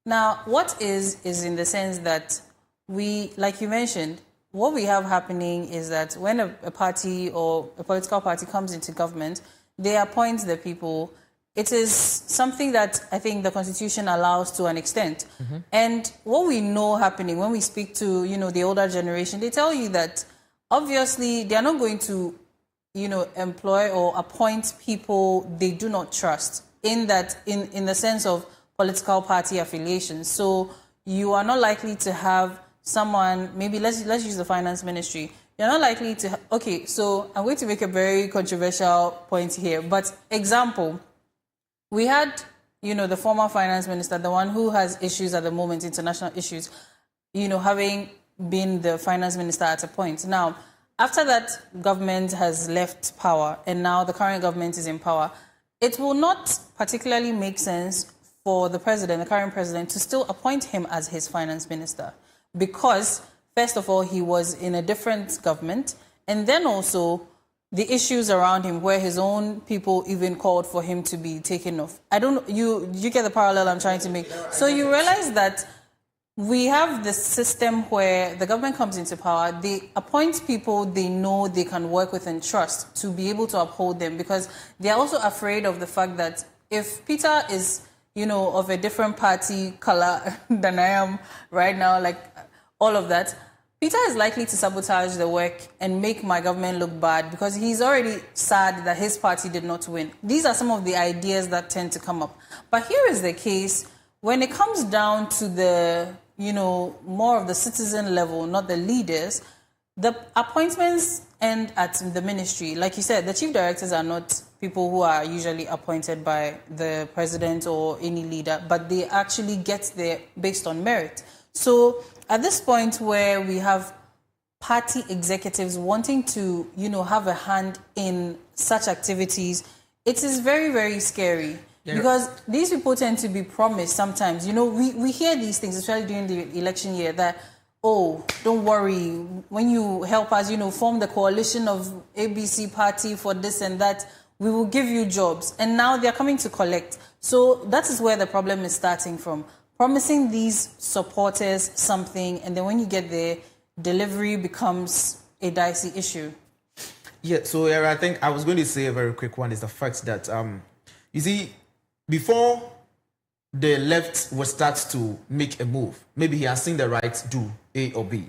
Now, what is in the sense that we, like you mentioned, what we have happening is that when a party or a political party comes into government, they appoint the people. It is something that I think the Constitution allows to an extent. And what we know happening when we speak to, you know, the older generation, they tell you that obviously they are not going to, you know, employ or appoint people they do not trust in that, in the sense of political party affiliation. So you are not likely to have someone, maybe let's use the finance ministry. You're not likely to, okay, so I'm going to make a very controversial point here, but example, we had, you know, the former finance minister, the one who has issues at the moment, international issues, you know, having been the finance minister at a point. Now, after that government has left power and now the current government is in power, it will not particularly make sense for the president, the current president, to still appoint him as his finance minister. Because, first of all, he was in a different government, and then also the issues around him where his own people even called for him to be taken off. I don't, you get the parallel I'm trying to make. So you realize that we have this system where the government comes into power, they appoint people they know they can work with and trust to be able to uphold them, because they are also afraid of the fact that if Peter is, you know, of a different party color than I am right now, like all of that, Peter is likely to sabotage the work and make my government look bad because he's already sad that his party did not win. These are some of the ideas that tend to come up. But here is the case, when it comes down to the, you know, more of the citizen level, not the leaders, the appointments end at the ministry. Like you said, the chief directors are not people who are usually appointed by the president or any leader, but they actually get there based on merit. So at this point where we have party executives wanting to, you know, have a hand in such activities, it is very, very scary. Yeah. Because these people tend to be promised sometimes. You know, we hear these things, especially during the election year, that, oh, don't worry, when you help us, you know, form the coalition of ABC party for this and that, we will give you jobs. And now they're coming to collect. So that is where the problem is starting from. Promising these supporters something, and then when you get there, delivery becomes a dicey issue. Yeah, so I think I was going to say a very quick one is the fact that, you see, before the left will start to make a move, maybe he has seen the right to do A or B.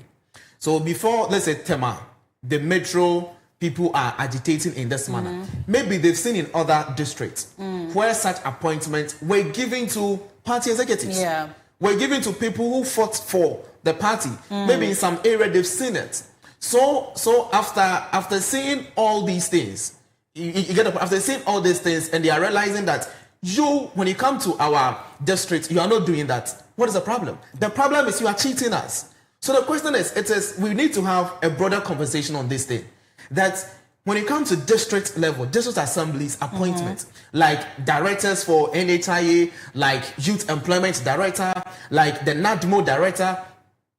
So before, let's say, Tema, the metro people are agitating in this manner. Maybe they've seen in other districts where such appointments were given to party executives. Yeah. Were given to people who fought for the party. Maybe in some area they've seen it. So after seeing all these things, you get up, after seeing all these things, and they are realizing that You, when you come to our district, you are not doing that. What is the problem? The problem is you are cheating us. So the question is, we need to have a broader conversation on this thing. That when it comes to district level, district assemblies, appointments, like directors for NHIA, like youth employment director, like the NADMO director,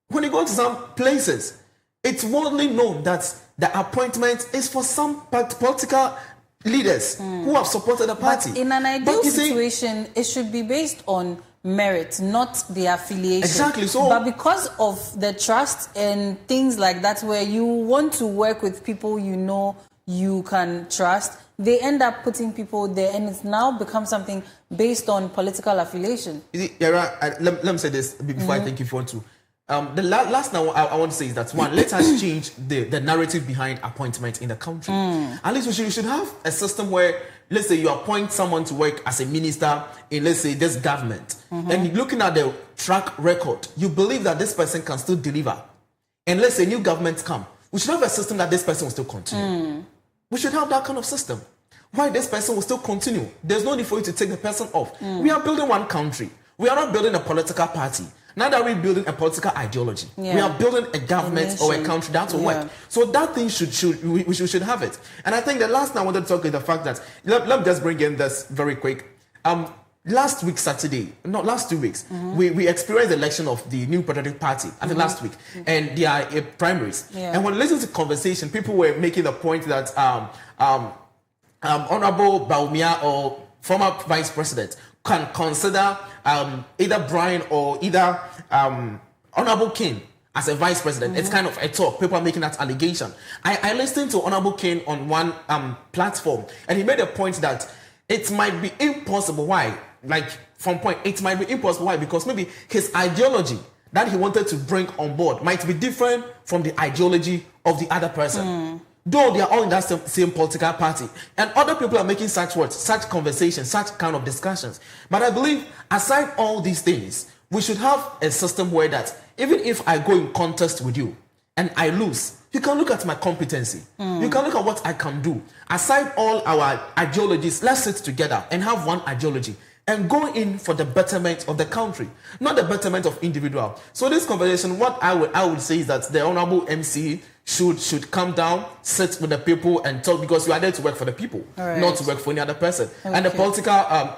when you go to some places, it's widely known that the appointment is for some political leaders who have supported the party. But in an ideal situation, it should be based on merit, not the affiliation. Exactly. So, but because of the trust and things like that, where you want to work with people you know you can trust, they end up putting people there, and it's now become something based on political affiliation. Yara, let me say this before I think you want to. The last thing I want to say is that, one, let us change the narrative behind appointment in the country. At least we should have a system where, let's say you appoint someone to work as a minister in, let's say, this government, and looking at the track record, you believe that this person can still deliver. And let's say new governments come, we should have a system that this person will still continue. We should have that kind of system. Why this person will still continue? There's no need for you to take the person off. We are building one country. We are not building a political party. Now that we're building a political ideology, we are building a government or a country that will work. So that thing we should have it. And I think the last thing I wanted to talk is the fact that, let me just bring in this very quick. Last week, Saturday, not last 2 weeks, we experienced the election of the new Patriotic Party, I think last week, and they are primaries. And when listening to conversation, people were making the point that Honorable Baumia or former Vice President can consider either Brian or either Honorable King as a Vice President. It's kind of a talk. People are making that allegation. I listened to Honorable King on one platform, and he made a point that it might be impossible. Why? Like, from point, it might be impossible. Why? Because maybe his ideology that he wanted to bring on board might be different from the ideology of the other person. Though they are all in that same political party. And other people are making such words, such conversations, such kind of discussions. But I believe, aside all these things, we should have a system where that even if I go in contest with you and I lose, you can look at my competency. You can look at what I can do. Aside all our ideologies, let's sit together and have one ideology and go in for the betterment of the country, not the betterment of individual. So this conversation, what I would say is that the Honorable MC should come down, sit with the people and talk, because you are there to work for the people, not to work for any other person. And the political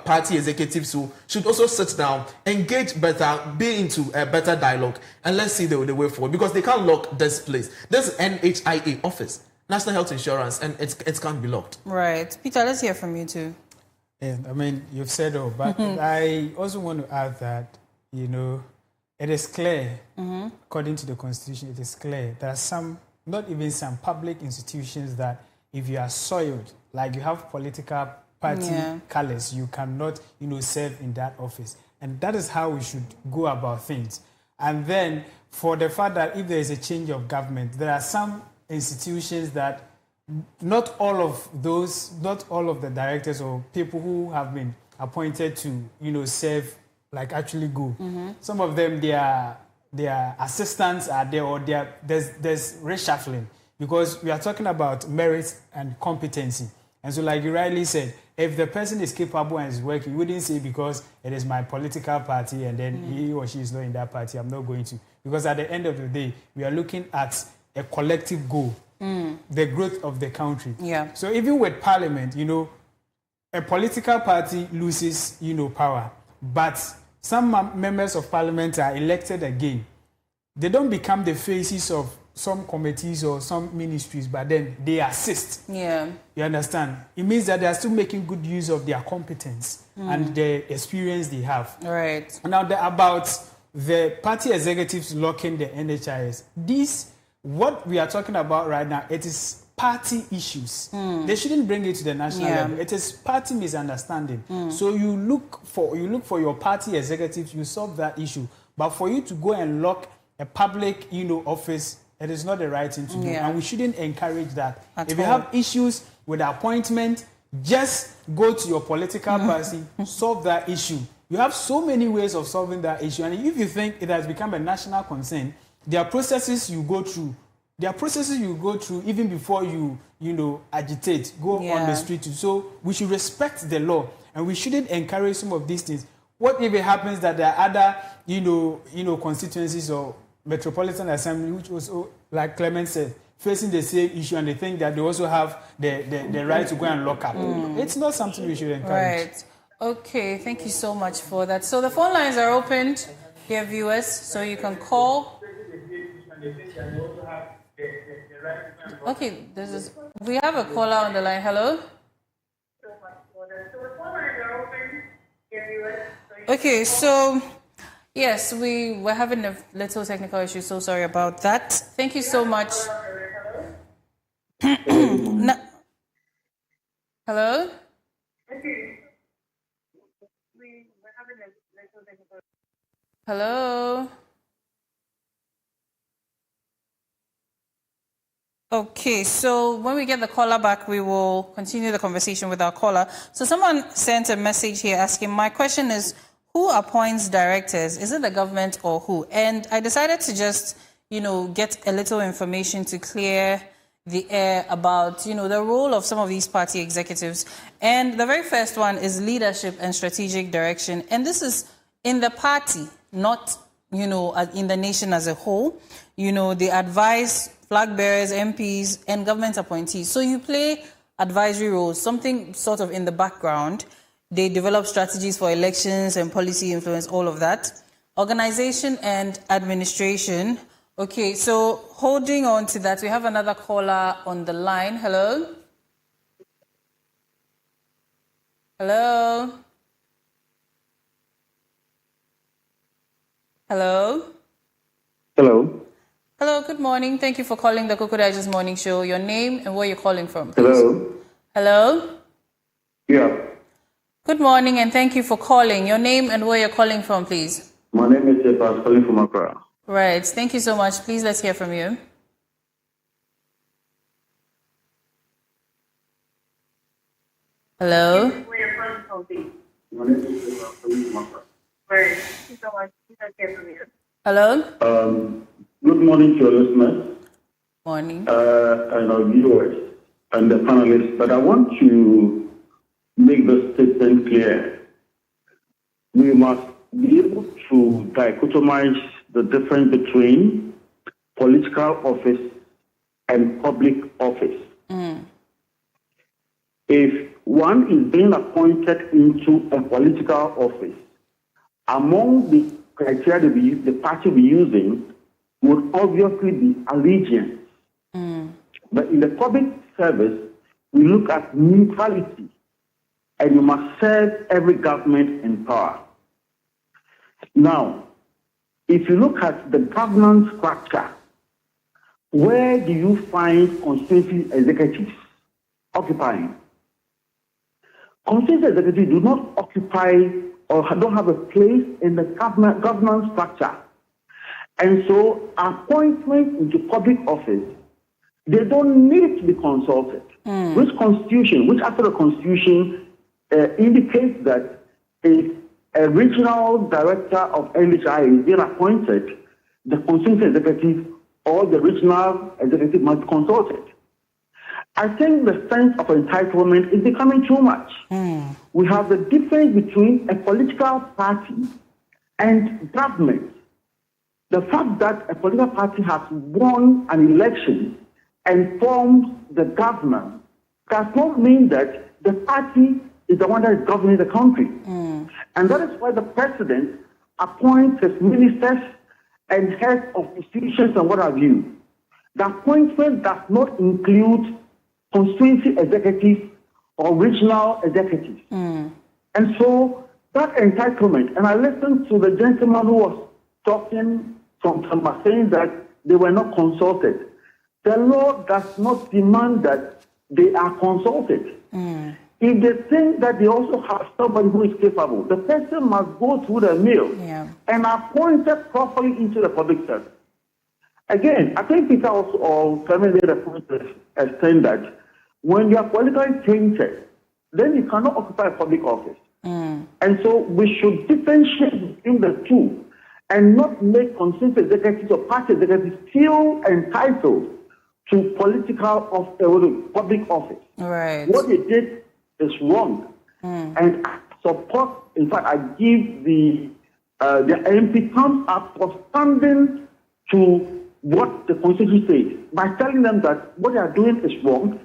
party executives should also sit down, engage better, be into a better dialogue, and let's see the way forward, because they can't lock this place. This is NHIA office, National Health Insurance, and it can't be locked. Right. Peter, let's hear from you too. Yeah, I mean, you've said all, but I also want to add that, it is clear, according to the Constitution, it is clear that not even some public institutions, that if you are soiled, like you have political party colors, you cannot, serve in that office. And that is how we should go about things. And then for the fact that if there is a change of government, there are some institutions that not all of the directors or people who have been appointed to, serve, like actually go. Some of them, their assistants are there, or there's reshuffling, because we are talking about merit and competency. And so, like you rightly said, if the person is capable and is working, you wouldn't say because it is my political party and then he or she is not in that party, I'm not going to. Because at the end of the day, we are looking at a collective goal, the growth of the country. So even with parliament, a political party loses, power, but some members of parliament are elected again. They don't become the faces of some committees or some ministries, but then they assist. You understand? It means that they are still making good use of their competence and the experience they have. Now, about the party executives locking the NHIS, what we are talking about right now, it is party issues. They shouldn't bring it to the national level. It is party misunderstanding. So you look for your party executives, you solve that issue. But for you to go and lock a public, office, it is not the right thing to do. And we shouldn't encourage that. If you have issues with appointment, just go to your political party, solve that issue. You have so many ways of solving that issue. And if you think it has become a national concern, there are processes you go through. Even before you agitate, go on the street. So we should respect the law. and we shouldn't encourage some of these things. What if it happens that there are other, constituencies or metropolitan assembly, which also, like Clement said, facing the same issue, and they think that they also have the right to go and lock up. It's not something we should encourage. Right. Okay, thank you so much for that. So the phone lines are opened, dear viewers, so you can call. Okay, we have a caller on the line. Hello? Okay, so yes, we were having a little technical issue, so sorry about that. Thank you so much. Hello? Hello? Okay, so when we get the caller back, we will continue the conversation with our caller. So someone sent a message here asking, my question is, who appoints directors? Is it the government or who? And I decided to just, get a little information to clear the air about, the role of some of these party executives. And the very first one is leadership and strategic direction. And this is in the party, not, in the nation as a whole. They advise flag bearers, MPs, and government appointees. So you play advisory roles, something sort of in the background. They develop strategies for elections and policy influence, all of that. Organization and administration. Okay, so holding on to that, we have another caller on the line. Hello? Hello? Hello? Hello. Hello, good morning. Thank you for calling the Koko Digest Morning Show. Your name and where you're calling from, please. Hello. Hello? Yeah. Good morning and thank you for calling. Your name and where you're calling from, please. My name is Jeff. I'm calling from Accra. Right. Thank you so much. Please, let's hear from you. Hello? My name is Jeff. I'm calling from Accra. Right. Thank you so much. Please, let's hear from you. Hello? Good morning to your listeners. Morning. And our viewers and the panelists. But I want to make this statement clear. We must be able to dichotomize the difference between political office and public office. If one is being appointed into a political office, among the criteria the party will be using would obviously be allegiance. But in the public service, we look at neutrality, and you must serve every government in power. Now, if you look at the governance structure, where do you find constituency executives occupying? Constituency executives do not occupy or don't have a place in the governance structure. And so appointments into public office, they don't need to be consulted. Which after the Constitution indicates that if a regional director of NHI is being appointed, the constituency executive or the regional executive must be consulted. I think the sense of entitlement is becoming too much. We have the difference between a political party and government. The fact that a political party has won an election and formed the government does not mean that the party is the one that is governing the country. And that is why the president appoints his ministers and heads of institutions and what have you. The appointment does not include constituency executives or regional executives. And so that entitlement, and I listened to the gentleman who was talking from Tamba saying that they were not consulted. The law does not demand that they are consulted. If they think that they also have somebody who is capable, the person must go through the mill and appointed properly into the public service. Again, I think Peter also or Clement made a point to extend that when you are politically tainted, then you cannot occupy a public office. And so we should differentiate between the two and not make constituency executives or party executives feel entitled to political public office. Right. What they did is wrong. And support, in fact, I give the MP thumbs up for standing to what the Constitution says by telling them that what they are doing is wrong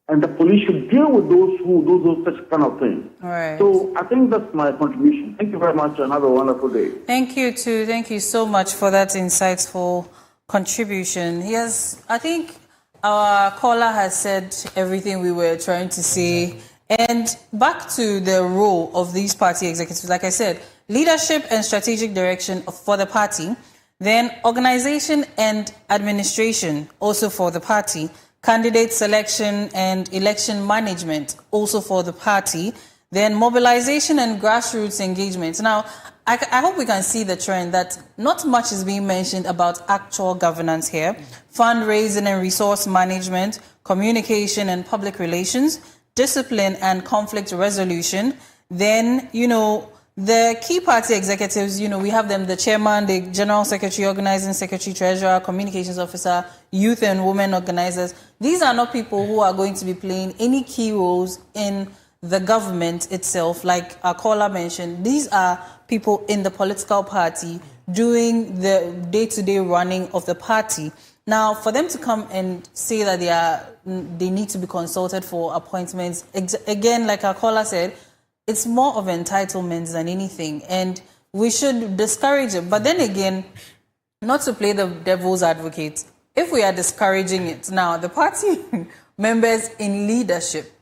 and the police should deal with those who do those such kind of things. Right. So I think that's my contribution. Thank you very much and have a wonderful day. Thank you too. Thank you so much for that insightful contribution. Yes, I think our caller has said everything we were trying to say. And back to the role of these party executives, like I said, leadership and strategic direction for the party, then organization and administration also for the party, candidate selection and election management also for the party, then mobilization and grassroots engagement. Now, I hope we can see the trend that not much is being mentioned about actual governance here, fundraising and resource management, communication and public relations, discipline and conflict resolution. Then, the key party executives, we have them, the chairman, the general secretary, organizing secretary, treasurer, communications officer, youth and women organizers. These are not people who are going to be playing any key roles in the government itself. Like our caller mentioned, these are people in the political party doing the day-to-day running of the party. Now, for them to come and say that they need to be consulted for appointments, again, like our caller said, it's more of entitlement than anything, and we should discourage it. But then again, not to play the devil's advocate, if we are discouraging it now, the party members in leadership,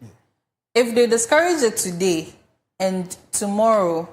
if they discourage it today and tomorrow,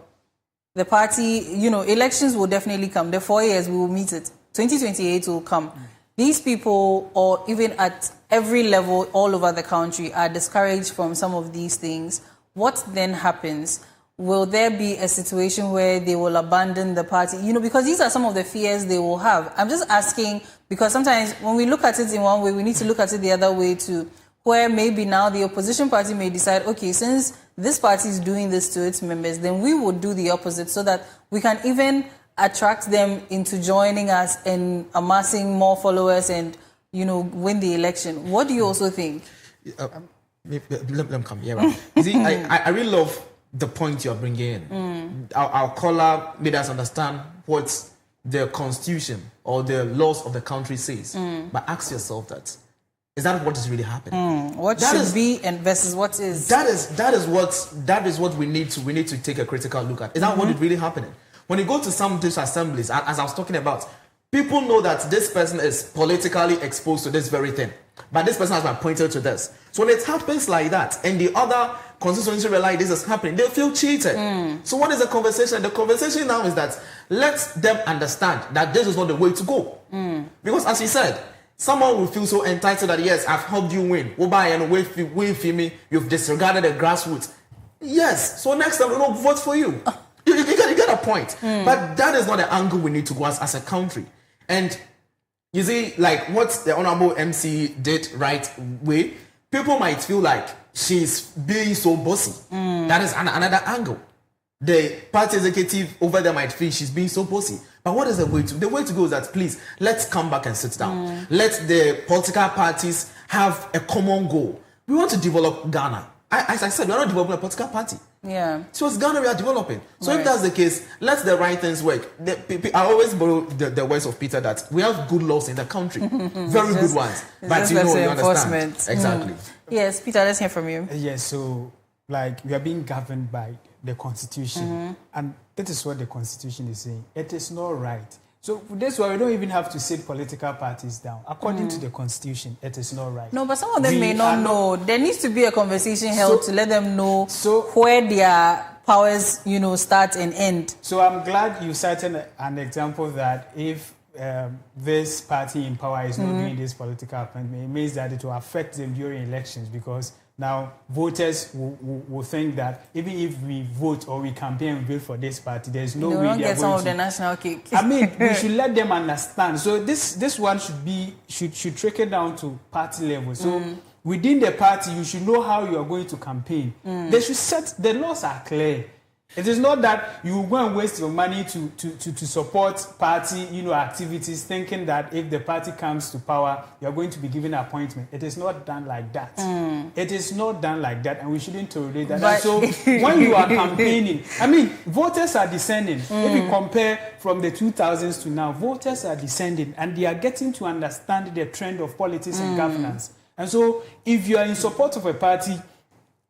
the party, elections will definitely come. The 4 years, we will meet it. 2028 will come. These people, or even at every level all over the country, are discouraged from some of these things. What then happens? Will there be a situation where they will abandon the party? Because these are some of the fears they will have. I'm just asking because sometimes when we look at it in one way, we need to look at it the other way too, where maybe now the opposition party may decide, okay, since this party is doing this to its members, then we would do the opposite so that we can even attract them into joining us and amassing more followers and, win the election. What do you also think? Let me come here. Right? You see, I really love the point you're bringing in. Our caller made us understand what the constitution or the laws of the country says. But ask yourself that. Is that what is really happening? What that should be and versus what is? That is what we need to take a critical look at. Is that what is really happening? When you go to some district assemblies, as I was talking about, people know that this person is politically exposed to this very thing. But this person has been pointed to this. So when it happens like that, and the other constituency realize this is happening, they feel cheated. So what is the conversation? The conversation now is that let them understand that this is not the way to go. Because as you said, someone will feel so entitled that, yes, I've helped you win. You've disregarded the grassroots. Yes, so next time we don't vote for you. You get a point. But that is not the angle we need to go as a country. And you see, like what the Honorable MC did right way, people might feel like she's being so bossy. That is another angle. The party executive over there might feel she's being so bossy. But what is the way to? The way to go is that, please, let's come back and sit down. Let the political parties have a common goal. We want to develop Ghana. As I said, we're not developing a political party. Yeah. So it's Ghana we are developing. So if that's the case, let the right things work. I always borrow the words of Peter that we have good laws in the country. Very good ones. But you understand. Exactly. Yes, Peter, let's hear from you. Yes, so we are being governed by the Constitution. And that is what the Constitution is saying. It is not right. So that's why we don't even have to sit political parties down. According to the Constitution, it is not right. No, but some of them may not know. There needs to be a conversation held to let them know where their powers, start and end. So I'm glad you cited an example that if this party in power is not doing this political appointment, it means that it will affect them during elections because now voters will think that even if we vote or we campaign and vote for this party, there's no way they are going some of the national cake. I mean, we should let them understand. So this one should trickle down to party level. So within the party, you should know how you are going to campaign. They should set the laws are clear. It is not that you go and waste your money to support party, activities, thinking that if the party comes to power, you are going to be given an appointment. It is not done like that. It is not done like that, and we shouldn't tolerate that. And so when you are campaigning, voters are descending. If you compare from the 2000s to now, voters are descending, and they are getting to understand the trend of politics and governance. And so if you are in support of a party,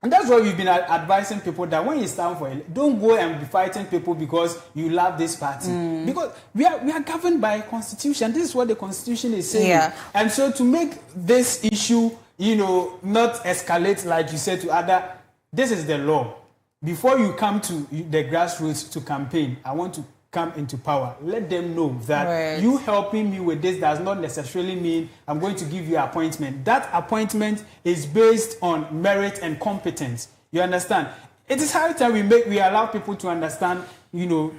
and that's why we've been advising people that when it's time for it, don't go and be fighting people because you love this party. Because we are governed by a constitution. This is what the constitution is saying. Yeah. And so to make this issue, not escalate like you said to other, this is the law. Before you come to the grassroots to campaign, I want to come into power. Let them know that you helping me with this does not necessarily mean I'm going to give you an appointment. That appointment is based on merit and competence. You understand? It is high time we allow people to understand,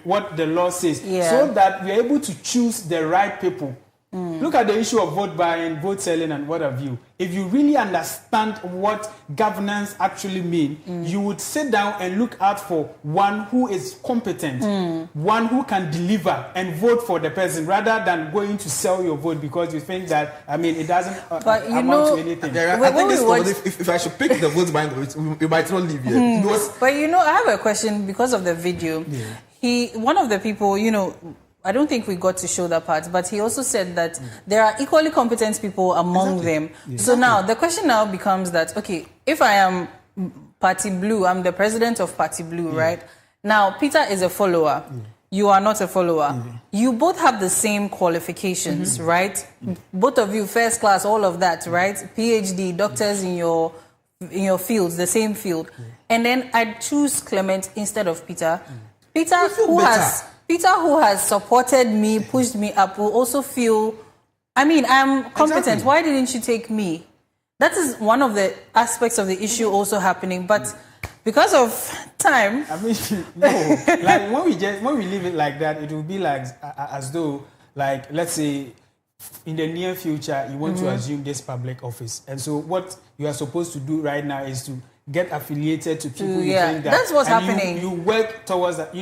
what the law says, so that we are able to choose the right people. Look at the issue of vote buying, vote selling, and what have you. If you really understand what governance actually means, you would sit down and look out for one who is competent, one who can deliver and vote for the person, rather than going to sell your vote because you think that, it doesn't amount to anything. If I should pick the vote buying, we might not leave here. But I have a question because of the video. One of the people, I don't think we got to show that part, but he also said that there are equally competent people among them. Yeah. So now, the question now becomes that, okay, if I am Party Blue, I'm the president of Party Blue, right? Now, Peter is a follower. You are not a follower. You both have the same qualifications, right? Both of you, first class, all of that, right? PhD, doctors in your fields, the same field. And then I choose Clement instead of Peter. Peter, who has supported me, pushed me up, will also feel, I'm competent. Exactly. Why didn't you take me? That is one of the aspects of the issue also happening. But because of time... no. Like, when we leave it like that, it will be like as though, like, let's say, in the near future, you want to assume this public office. And so what you are supposed to do right now is to get affiliated to people you think that... That's what's happening. You work towards that.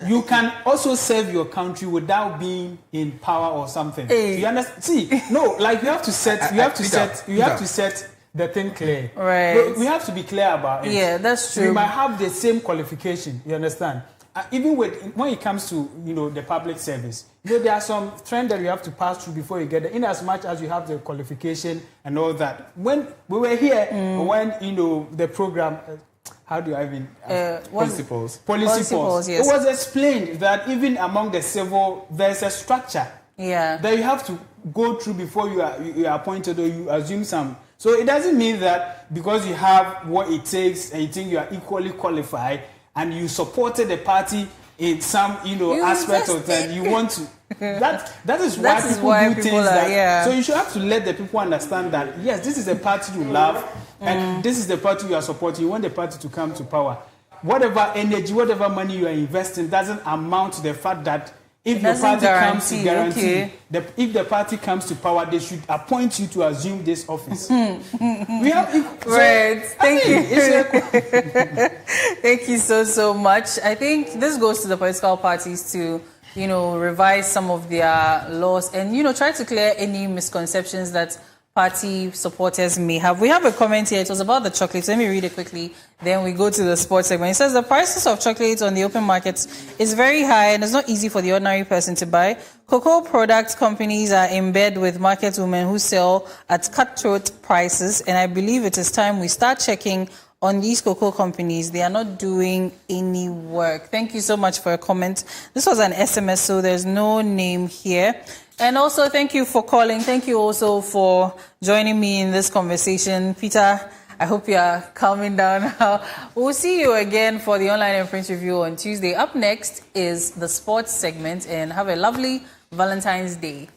You can also serve your country without being in power or something. You understand? See, no, like you have to set the thing clear. Right. We have to be clear about it. Yeah, that's true. We might have the same qualification. You understand? Even when it comes to the public service, there are some trends that you have to pass through before you get there. In as much as you have the qualification and all that. When we were here, when the program. How do I mean? Policy polls. Yes. It was explained that even among the civil, there's a structure that you have to go through before you are appointed or you assume some. So it doesn't mean that because you have what it takes and you think you are equally qualified and you supported the party in some aspect of that you want to. That is why people do things. So you should have to let the people understand that yes, this is a party you love. And this is the party you are supporting. You want the party to come to power. Whatever energy, whatever money you are investing doesn't amount to the fact that if your party comes to guarantee, if the party comes to power, they should appoint you to assume this office. We have Thank you. Thank you so much. I think this goes to the political parties to revise some of their laws and try to clear any misconceptions that party supporters may have. We have a comment here. It was about the chocolates. Let me read it quickly. Then we go to the sports segment. It says the prices of chocolates on the open markets is very high and it's not easy for the ordinary person to buy. Cocoa product companies are in bed with market women who sell at cutthroat prices. And I believe it is time we start checking on these cocoa companies. They are not doing any work. Thank you so much for your comment. This was an SMS, so there's no name here. And also, thank you for calling. Thank you also for joining me in this conversation. Peter, I hope you are calming down now. We'll see you again for the online and print review on Tuesday. Up next is the sports segment, and have a lovely Valentine's Day.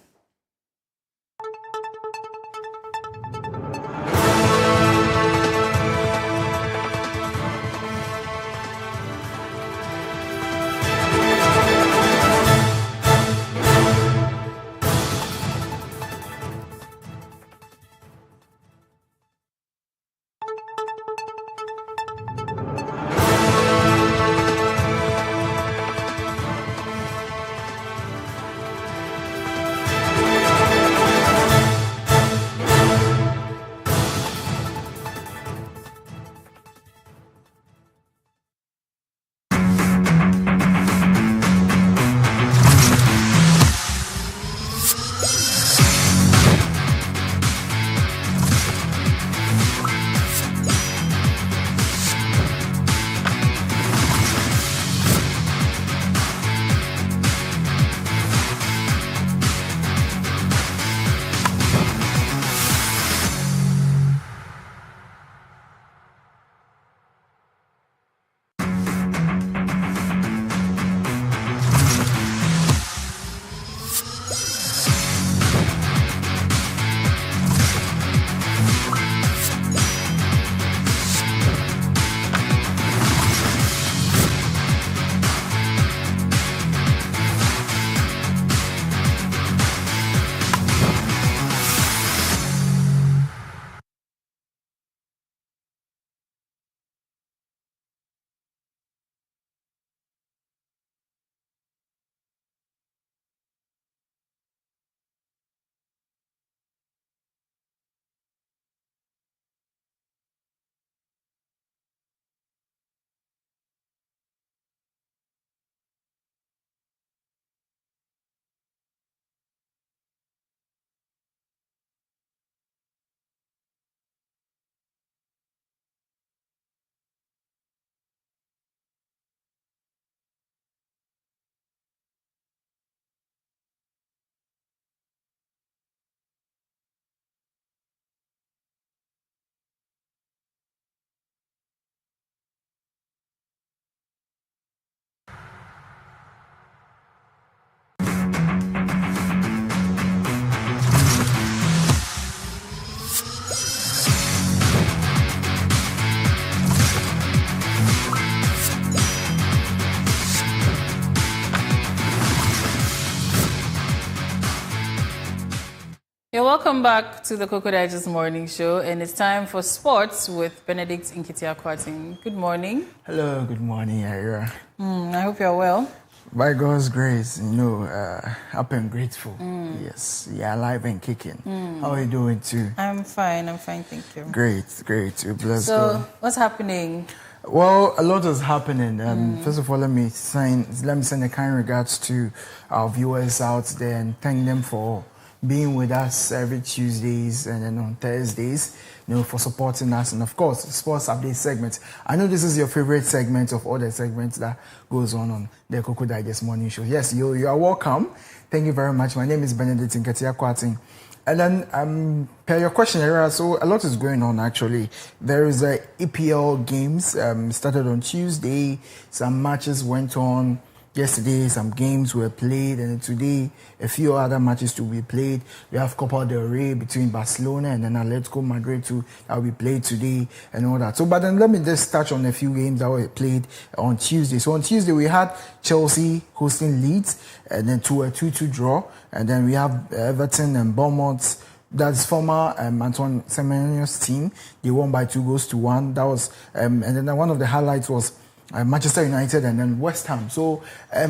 You're welcome back to the Koko Digest Morning Show, and it's time for sports with Benedict Nketiah-Kwarteng. Good morning. Hello, good morning, Ira. I hope you're well. By God's grace, happy and grateful. Yes, you're alive and kicking. How are you doing too? I'm fine, thank you. Great. We bless So, God. what's happening? Well, a lot is happening. First of all, let me send a kind regards to our viewers out there and thank them for being with us every Tuesdays and then on Thursdays, for supporting us. And of course, sports update segment. I know this is your favorite segment of all the segments that goes on the Koko Digest Morning Show. Yes, you are welcome. Thank you very much. My name is Benedict Nketiah-Kwarteng. And then, per your question, Era, so a lot is going on actually. There is a EPL games started on Tuesday. Some matches went on yesterday. Some games were played, and today a few other matches to be played. We have Copa del Rey between Barcelona and then Atletico Madrid that will be played today and all that. So, but then let me just touch on a few games that were played on Tuesday. So on Tuesday we had Chelsea hosting Leeds, and then to a 2-2 draw, and then we have Everton and Bournemouth. That's former Antoine Semenyo's team. They won by 2-1. That was, and then one of the highlights was Manchester United and then West Ham. So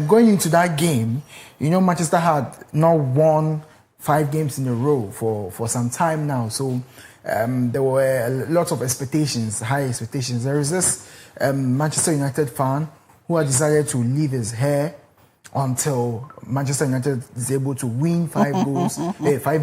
going into that game, Manchester had not won 5 games in a row for some time now. So there were lots of expectations, high expectations. There is this Manchester United fan who had decided to leave his hair until Manchester United is able to win 5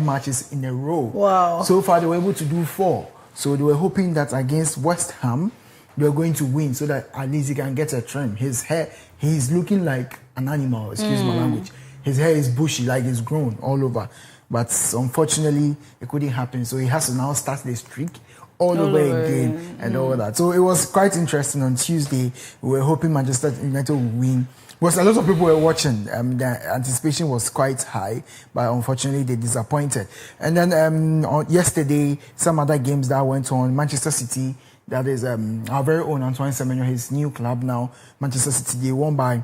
matches in a row. Wow. So far they were able to do 4. So they were hoping that against West Ham, they were going to win so that at least he can get a trim. His hair, he's looking like an animal, excuse my language. His hair is bushy, like it's grown all over. But unfortunately, it couldn't happen. So he has to now start the streak all over again and all that. So it was quite interesting on Tuesday. We were hoping Manchester United would win. Because a lot of people were watching. The anticipation was quite high, but unfortunately they disappointed. And then yesterday, some other games that went on. Manchester City, that is our very own Antoine Semenyo, his new club now, Manchester City, they won by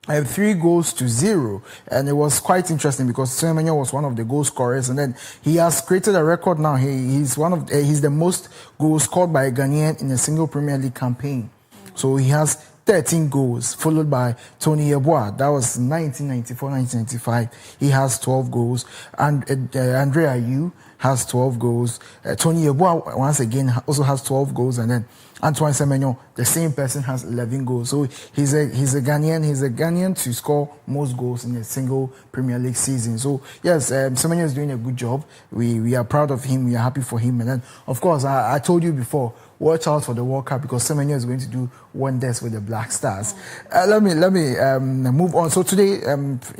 3-0, and it was quite interesting because Semenyo was one of the goal scorers, and then he has created a record now. He's the most goals scored by a Ghanaian in a single Premier League campaign. So he has 13 goals, followed by Tony Yeboah. That was 1994-1995. He has 12 goals, and Andre Ayew has 12 goals. Tony Yeboah once again also has 12 goals, and then Antoine Semenyo, the same person, has 11 goals. So he's a Ghanaian to score most goals in a single Premier League season. So yes, Semenyo is doing a good job. We are proud of him. We are happy for him. And then of course I told you before, watch out for the World Cup because Semenyo is going to do wonders with the Black Stars. Let me move on. So today,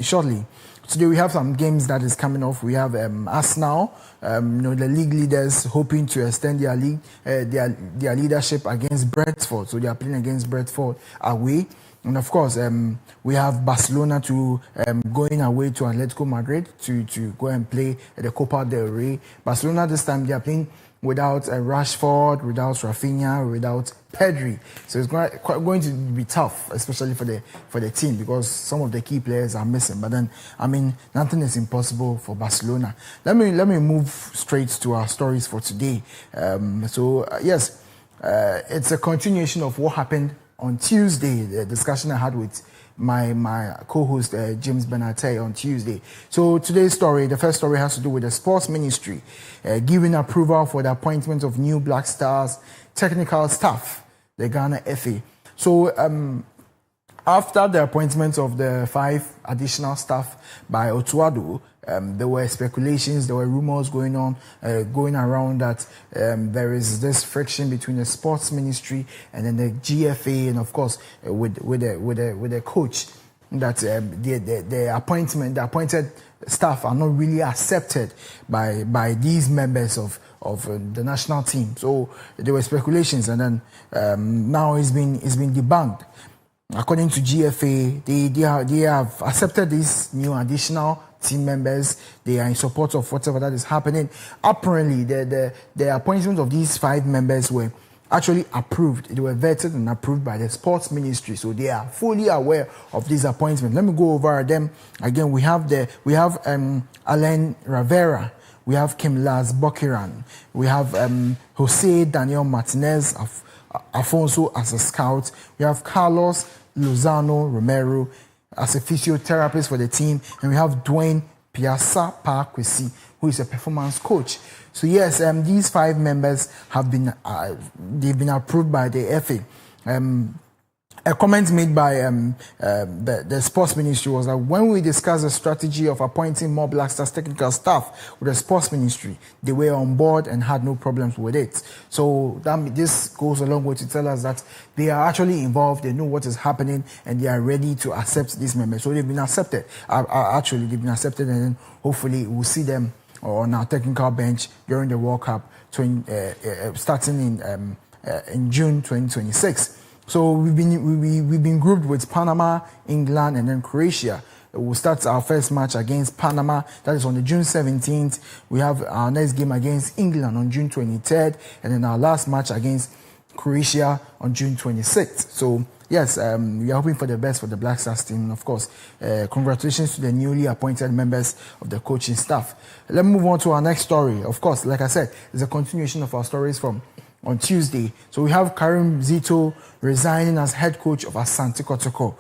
shortly. Today we have some games that is coming off. We have Arsenal, the league leaders hoping to extend their league, their leadership against Brentford. So they are playing against Brentford away. And of course, we have Barcelona going away to Atletico Madrid to go and play at the Copa del Rey. Barcelona this time they are playing without Rashford, without Rafinha, without Pedri. So it's going to be tough, especially for the team because some of the key players are missing. But then, nothing is impossible for Barcelona. Let me move straight to our stories for today. Yes, it's a continuation of what happened on Tuesday, the discussion I had with my co-host James Benate on Tuesday. So today's story, the first story has to do with the sports ministry giving approval for the appointment of new Black Stars technical staff, the Ghana FA. So after the appointment of the 5 additional staff by Otuado, there were speculations, there were rumors going around that there is this friction between the sports ministry and then the GFA, and of course with the coach, that the appointed staff are not really accepted by these members of the national team. So there were speculations, and then now it's been debunked. According to GFA, they have accepted these new additional team members. They are in support of whatever that is happening. Apparently, the appointment of these 5 members were actually approved. They were vetted and approved by the sports ministry, so they are fully aware of this appointment. Let me go over them again. We have Alain Rivera. we have Kimlas Bokiran, we have Jose Daniel Martinez, Afonso as a scout, we have Carlos Lozano Romero as a physiotherapist for the team, and we have Dwayne Piazza Parkwesi, who is a performance coach. So yes, these 5 members have been they've been approved by the FA. A comment made by the sports ministry was that when we discussed the strategy of appointing more Black Stars technical staff with the sports ministry, they were on board and had no problems with it. So this goes a long way to tell us that they are actually involved, they know what is happening, and they are ready to accept these members. So they've been accepted. Actually, they've been accepted, and then hopefully we'll see them on our technical bench during the World Cup starting in June 2026. So we've been grouped with Panama, England, and then Croatia. We'll start our first match against Panama. That is on the June 17th. We have our next game against England on June 23rd, and then our last match against Croatia on June 26th. So yes, we are hoping for the best for the Black Stars team. And of course, congratulations to the newly appointed members of the coaching staff. Let's move on to our next story. Of course, like I said, it's a continuation of our stories from on Tuesday. So we have Karim Zito resigning as head coach of Asante Kotoko.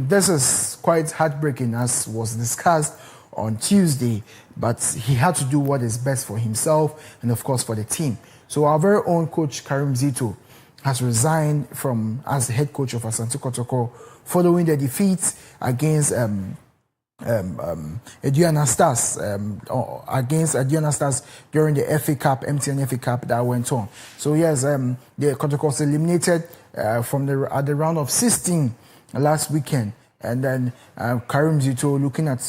This is quite heartbreaking, as was discussed on Tuesday, but he had to do what is best for himself and of course for the team. So our very own coach Karim Zito has resigned as the head coach of Asante Kotoko following the defeat against Aduana Stars against Aduana Stars during the FA Cup, MTN FA Cup that went on. So yes, the Kotoko was eliminated at the round of 16 last weekend, and then Karim Zito, looking at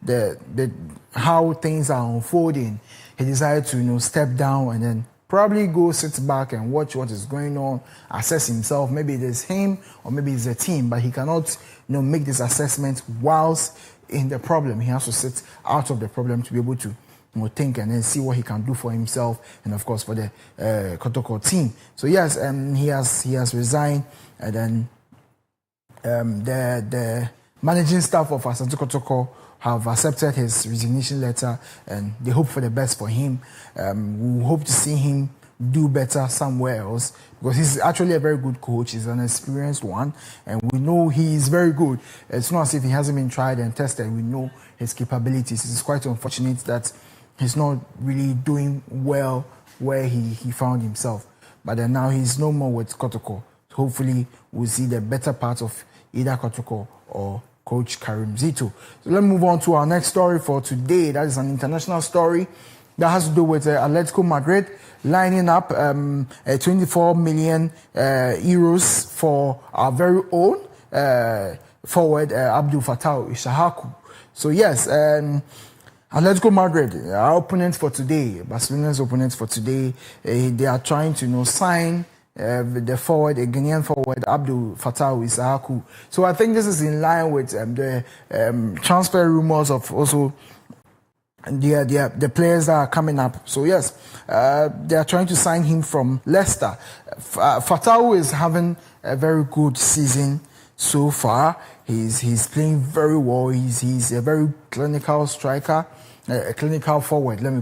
the how things are unfolding, he decided to step down and then probably go sit back and watch what is going on, assess himself. Maybe it is him or maybe it's the team, but he cannot make this assessment whilst in the problem. He has to sit out of the problem to be able to think and then see what he can do for himself and of course for the Kotoko team. So yes, he has resigned, and then the managing staff of Asante Kotoko have accepted his resignation letter, and they hope for the best for him. We hope to see him do better somewhere else, because he's actually a very good coach. He's an experienced one, and we know he is very good. It's not as if he hasn't been tried and tested. We know his capabilities. It's quite unfortunate that he's not really doing well where he found himself. But then now he's no more with Kotoko. Hopefully we'll see the better part of either Kotoko or Coach Karim Zito. So let's move on to our next story for today. That is an international story that has to do with Atletico Madrid lining up 24 million euros for our very own forward Abdul Fattah Issahaku. So yes, Atletico Madrid, our opponents for today, Barcelona's opponents for today, they are trying to sign the forward, a Ghanaian forward, Abdul Fattah Issahaku. So I think this is in line with the transfer rumors of also the players that are coming up. So yes, they are trying to sign him from Leicester. Fattah is having a very good season so far. He's playing very well. He's a very clinical striker. A clinical forward, let me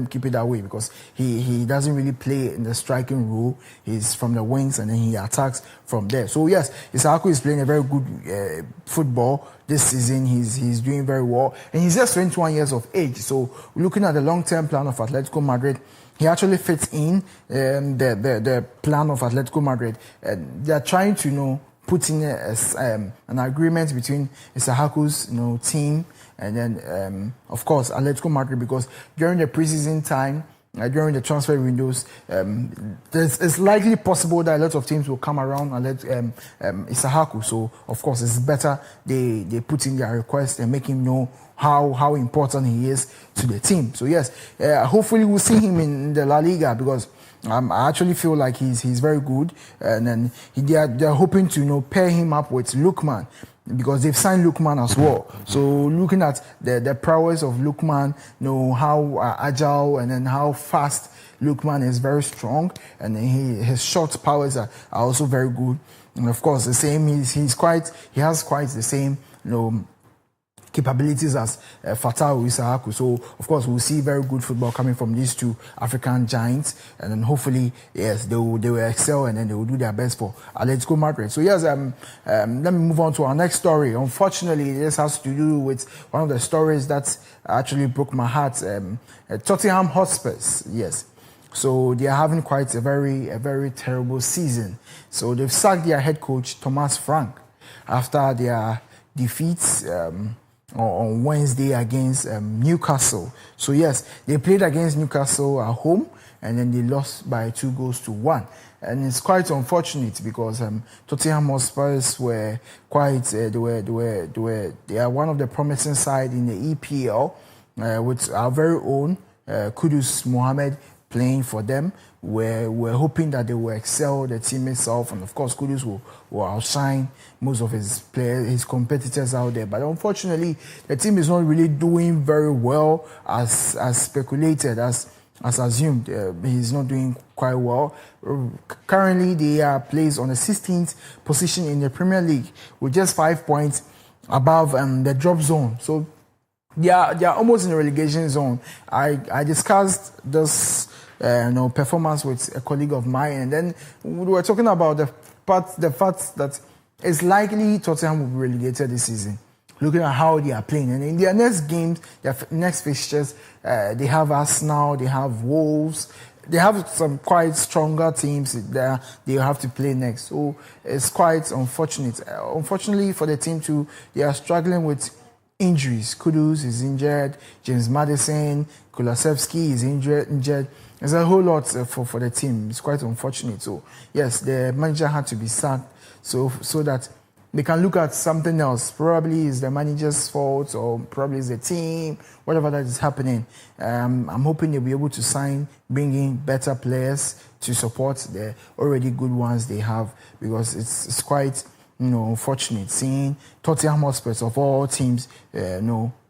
keep it that way, because he doesn't really play in the striking role. He's from the wings and then he attacks from there. So yes, Issahaku is playing a very good football this season. He's doing very well, and he's just 21 years of age. So looking at the long-term plan of Atletico Madrid, he actually fits in the plan of Atletico Madrid. They are trying to put in an agreement between Issahaku's team and then, of course, Atletico Madrid, because during the preseason time, during the transfer windows, it's likely possible that a lot of teams will come around and let Issahaku. So, of course, it's better they put in their request and make him know how important he is to the team. So, yes, hopefully we'll see him in the La Liga, because I actually feel like he's very good, and then they're hoping to pair him up with Lookman, because they've signed Lookman as well. So looking at the prowess of Lookman, how agile and then how fast Lookman is, very strong, and then his shot powers are also very good. And of course, the same he has quite the same capabilities as Fatah Isahaku. So, of course, we'll see very good football coming from these two African giants. And then hopefully, yes, they will excel and then they will do their best for Atletico Madrid. So, yes, let me move on to our next story. Unfortunately, this has to do with one of the stories that actually broke my heart. Tottenham Hotspurs, yes. So they are having quite a very terrible season. So they've sacked their head coach, Thomas Frank, after their defeats on Wednesday against Newcastle. So yes, they played against Newcastle at home and then they lost by 2-1. And it's quite unfortunate because Tottenham Hotspurs were quite they are one of the promising side in the EPL with our very own Kudus Mohammed playing for them. We're hoping that they will excel the team itself, and of course Kudus will outshine most of his players, his competitors out there. But unfortunately, the team is not really doing very well as speculated, as assumed. He's not doing quite well. Currently, they are placed on the 16th position in the Premier League with just 5 points above the drop zone. So they are almost in the relegation zone. I discussed this performance with a colleague of mine, and then we were talking about the fact that it's likely Tottenham will be relegated this season, looking at how they are playing. And in their next games, their next fixtures, they have Arsenal, they have Wolves, they have some quite stronger teams that they have to play next. So it's quite unfortunate. Unfortunately for the team too, they are struggling with injuries. Kudus is injured, James Maddison, Kulusevski is injured. There's a whole lot for the team. It's quite unfortunate. So yes, the manager had to be sacked so that they can look at something else. Probably it's the manager's fault, or probably it's the team, whatever that is happening. I'm hoping they'll be able to bring in better players to support the already good ones they have, because it's quite unfortunate seeing Tottenham Hotspur of all teams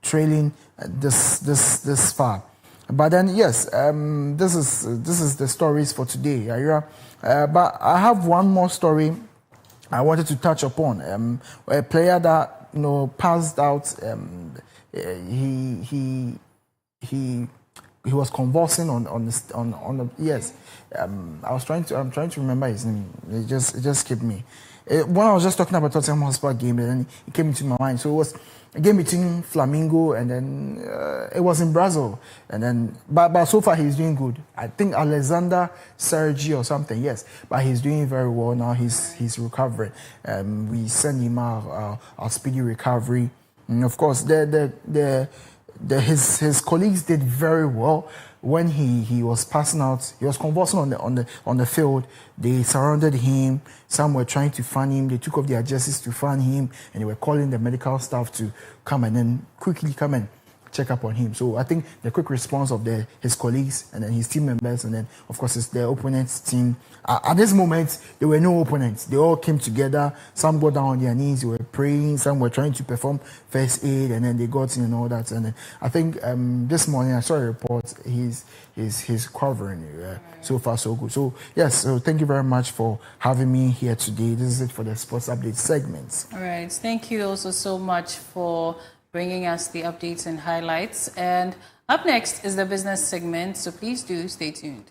trailing this far. But then yes, this is the stories for today, Ayra. But I have one more story I wanted to touch upon. A player that passed out. He was convulsing on the yes. I'm trying to remember his name. It just escaped me. When I was just talking about Tottenham Hotspur game, and then it came into my mind. So it was a game between Flamengo, and then it was in Brazil, and then but so far he's doing good. I think Alexander Sergi or something, yes, but he's doing very well now. He's recovering. We send him our speedy recovery, and of course his colleagues did very well. When he was passing out, he was convulsing on the field. They surrounded him. Some were trying to fan him. They took off their jerseys to fan him, and they were calling the medical staff to come and then quickly come and check up on him. So I think the quick response of his colleagues and then his team members, and then of course it's the opponent's team. At this moment, there were no opponents. They all came together. Some got down on their knees. They were praying. Some were trying to perform first aid, and then they got in and all that. And then I think this morning I saw a report. He's recovering. So far, so good. So yes. So thank you very much for having me here today. This is it for the sports update segments. All right. Thank you also so much for bringing us the updates and highlights. And up next is the business segment. So please do stay tuned.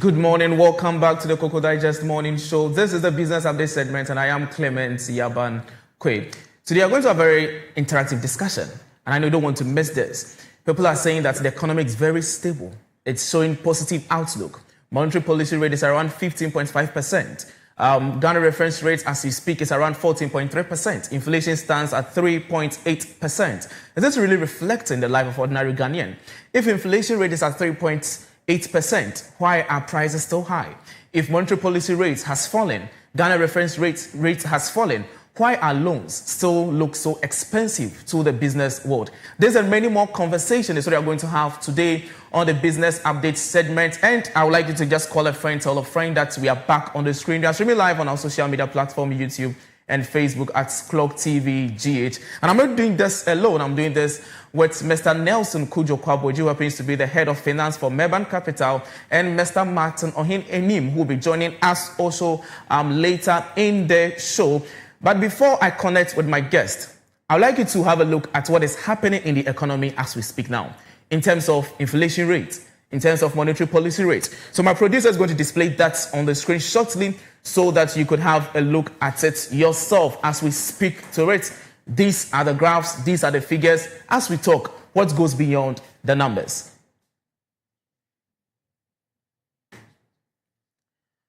Good morning. Welcome back to the Koko Digest Morning Show. This is the Business Update segment, and I am Clement Yaban Kwe. Today, we are going to have a very interactive discussion, and I know you don't want to miss this. People are saying that the economy is very stable. It's showing positive outlook. Monetary policy rate is around 15.5%. Ghana reference rate, as we speak, is around 14.3%. Inflation stands at 3.8%. Is this really reflecting the life of ordinary Ghanaian? If inflation rate is at 3.8%, why are prices still high? If monetary policy rate has fallen, Ghana reference rate has fallen, why are loans still look so expensive to the business world? These and many more conversations that we are going to have today on the Business Update segment. And I would like you to just call a friend, tell a friend that we are back on the screen. We are streaming live on our social media platform, YouTube and Facebook at Clock TV GH. And I'm not doing this alone. I'm doing this with Mr. Nelson Kujo Kwaboji, who happens to be the head of finance for Merban Capital, and Mr. Martin Ohin Enim, who will be joining us also later in the show. But before I connect with my guest, I would like you to have a look at what is happening in the economy as we speak now, in terms of inflation rate, in terms of monetary policy rate. So my producer is going to display that on the screen shortly so that you could have a look at it yourself as we speak to it. These are the graphs, these are the figures. As we talk, what goes beyond the numbers?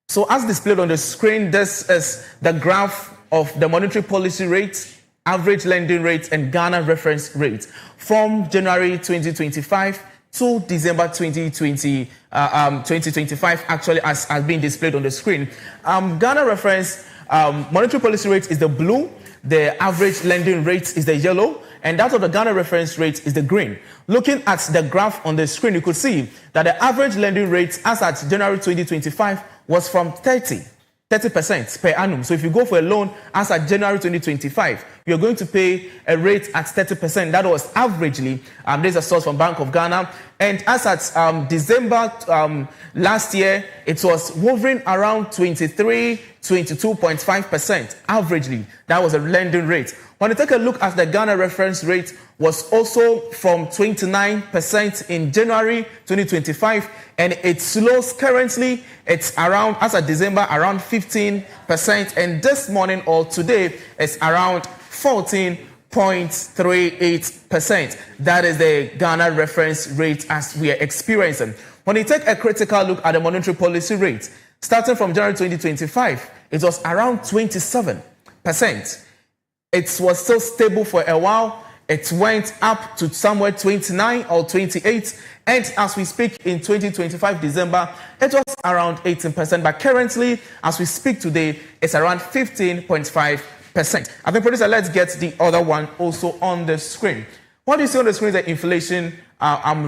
So as displayed on the screen, this is the graph of the monetary policy rate, average lending rate, and Ghana reference rate from January 2025 to December 2025, actually, as being displayed on the screen. Ghana reference monetary policy rate is the blue, the average lending rate is the yellow, and that of the Ghana reference rate is the green. Looking at the graph on the screen, you could see that the average lending rate as at January 2025 was from 30% per annum. So if you go for a loan as at January 2025, you're going to pay a rate at 30%. That was averagely, there's a source from Bank of Ghana. And as at December last year, it was hovering around 22.5% averagely. That was a lending rate. When you take a look at the Ghana reference rate, was also from 29% in January 2025, and it slows currently. It's around, as of December, around 15%, and this morning or today, it's around 14.38%. That is the Ghana reference rate as we are experiencing. When you take a critical look at the monetary policy rate, starting from January 2025, it was around 27%. It was still stable for a while. It went up to somewhere 29 or 28. And as we speak in 2025 December, it was around 18%. But currently, as we speak today, it's around 15.5%. I think, producer, let's get the other one also on the screen. What you see on the screen is the inflation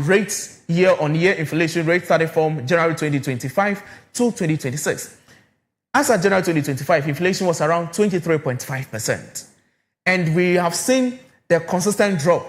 rates, year-on-year inflation rate starting from January 2025 to 2026. As of January 2025, inflation was around 23.5%. And we have seen the consistent drop,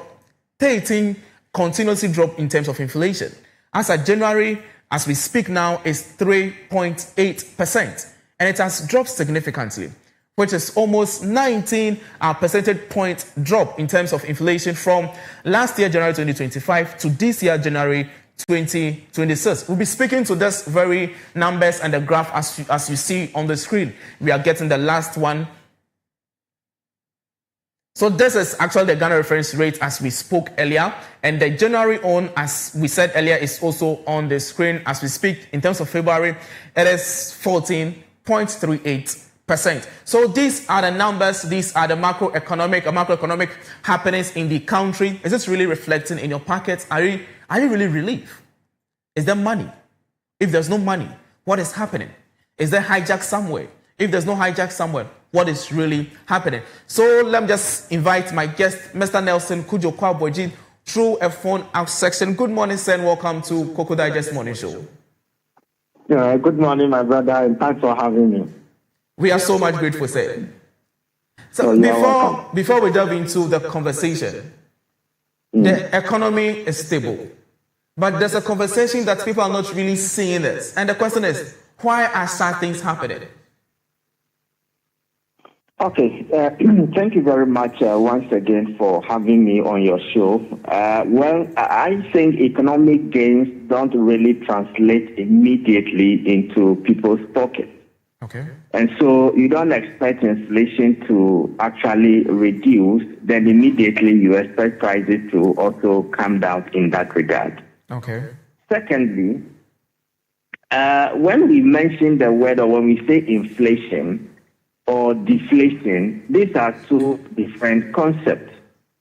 13 continuously drop in terms of inflation. As of January, as we speak now, is 3.8%. And it has dropped significantly, which is almost 19 percentage point drop in terms of inflation from last year, January 2025, to this year, January 2026. We'll be speaking to this very numbers and the graph as you see on the screen. We are getting the last one. So this is actually the Ghana reference rate as we spoke earlier. And the January on, as we said earlier, is also on the screen as we speak. In terms of February, it is 14.38%. So these are the numbers. These are the macroeconomic happenings in the country. Is this really reflecting in your pockets? Are you really relieved? Is there money? If there's no money, what is happening? Is there hijack somewhere? If there's no hijack somewhere, what is really happening? So let me just invite my guest, Mr. Nelson Kujo Kwaboji, through a phone out section. Good morning, sir, and welcome to Koko Digest Morning Show. Yeah, good morning, my brother, and thanks for having me. We are so much grateful, sir. So before we delve into the conversation, the economy is stable, but there's a conversation that people are not really seeing this. And the question is, why are sad things happening? Okay, thank you very much once again for having me on your show. Well, I think economic gains don't really translate immediately into people's pockets. Okay. And so you don't expect inflation to actually reduce, then immediately you expect prices to also come down in that regard. Okay. Secondly, when we mention the word, or when we say inflation or deflation, these are two different concepts.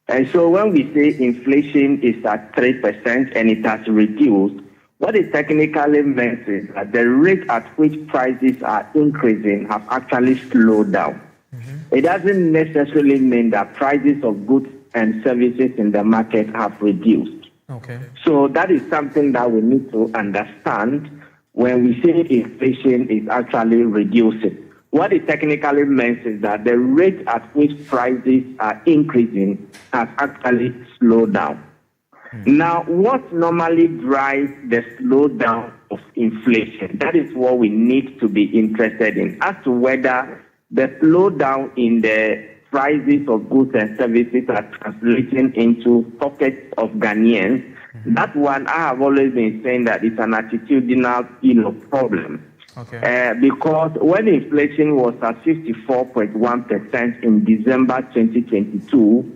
And so when we say inflation is at 3% and it has reduced, what it technically means is that the rate at which prices are increasing have actually slowed down. Mm-hmm. It doesn't necessarily mean that prices of goods and services in the market have reduced. Okay. So that is something that we need to understand when we say inflation is actually reducing. What it technically means is that the rate at which prices are increasing has actually slowed down. Now, what normally drives the slowdown of inflation? That is what we need to be interested in, as to whether the slowdown in the prices of goods and services are translating into pockets of Ghanaians. That one, I have always been saying that it's an attitudinal, problem. Okay. Because when inflation was at 54.1% in December 2022,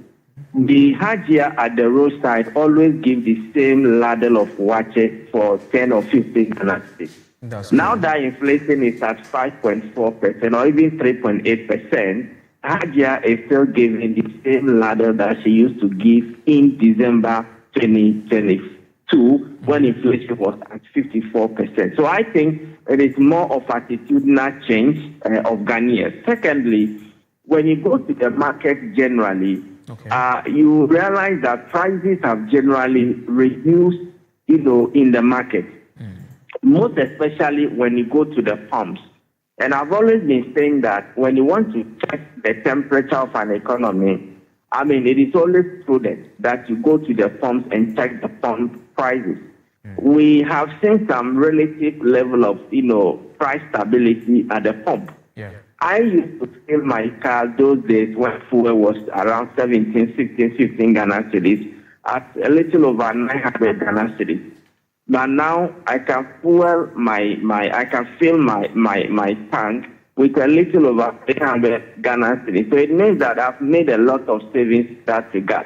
the Hajia at the roadside always give the same ladle of wache for 10 or 15 Ghana cedis. Now that inflation is at 5.4% or even 3.8%, Hajia is still giving the same ladle that she used to give in December 2022 when inflation was at 54%. So I think it is more of attitudinal change of Ghanaians. Secondly, when you go to the market generally, you realize that prices have generally reduced, in the market. Most especially when you go to the pumps. And I've always been saying that when you want to check the temperature of an economy, it is always prudent that you go to the pumps and check the pump prices. We have seen some relative level of, price stability at the pump. Yeah. I used to fill my car those days when fuel was around 17, 16, 15 Ghana cedis at a little over 900 Ghana cedis. But now I can fill my tank with a little over 300 Ghana cedis. So it means that I've made a lot of savings in that regard.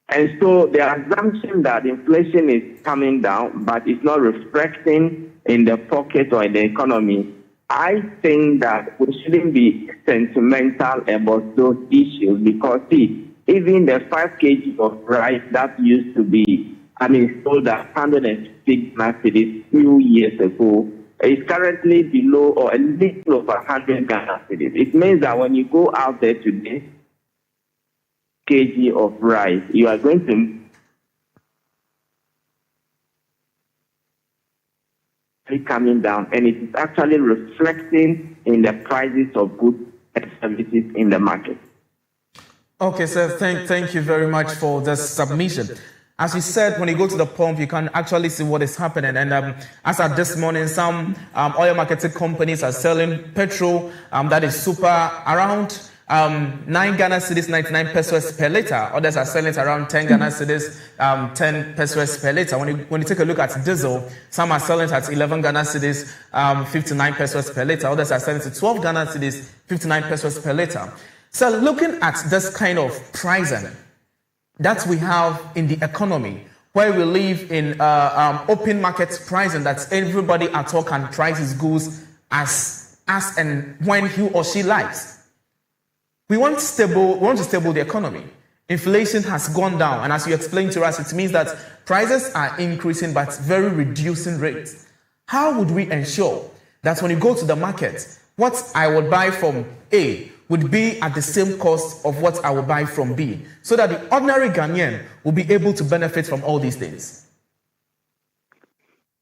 And so the assumption that inflation is coming down, but it's not reflecting in the pocket or in the economy, I think that we shouldn't be sentimental about those issues because, even the 5 kg of rice that used to be, sold at 106 Ghana cedis few years ago is currently below or a little over 100 Ghana cedis. It means that when you go out there today, kg of rice, you are going to coming down, and it is actually reflecting in the prices of goods and services in the market. Okay, sir. Thank you very much for this submission. As you said, when you go to the pump, you can actually see what is happening. And as at this morning, some oil marketing companies are selling petrol that is super around 9 Ghana cedis, 99 pesos per liter. Others are selling it around 10 Ghana cedis, 10 pesos per liter. When you take a look at diesel, some are selling it at 11 Ghana cedis, 59 pesos per liter. Others are selling it at 12 Ghana cedis, 59 pesos per liter. So looking at this kind of pricing that we have in the economy, where we live in open market pricing, that everybody at all can price his goods as and when he or she likes. We want to stable the economy. Inflation has gone down, and as you explained to us, it means that prices are increasing but very reducing rates. How would we ensure that when you go to the market, what I would buy from A would be at the same cost of what I would buy from B, so that the ordinary Ghanaian will be able to benefit from all these things?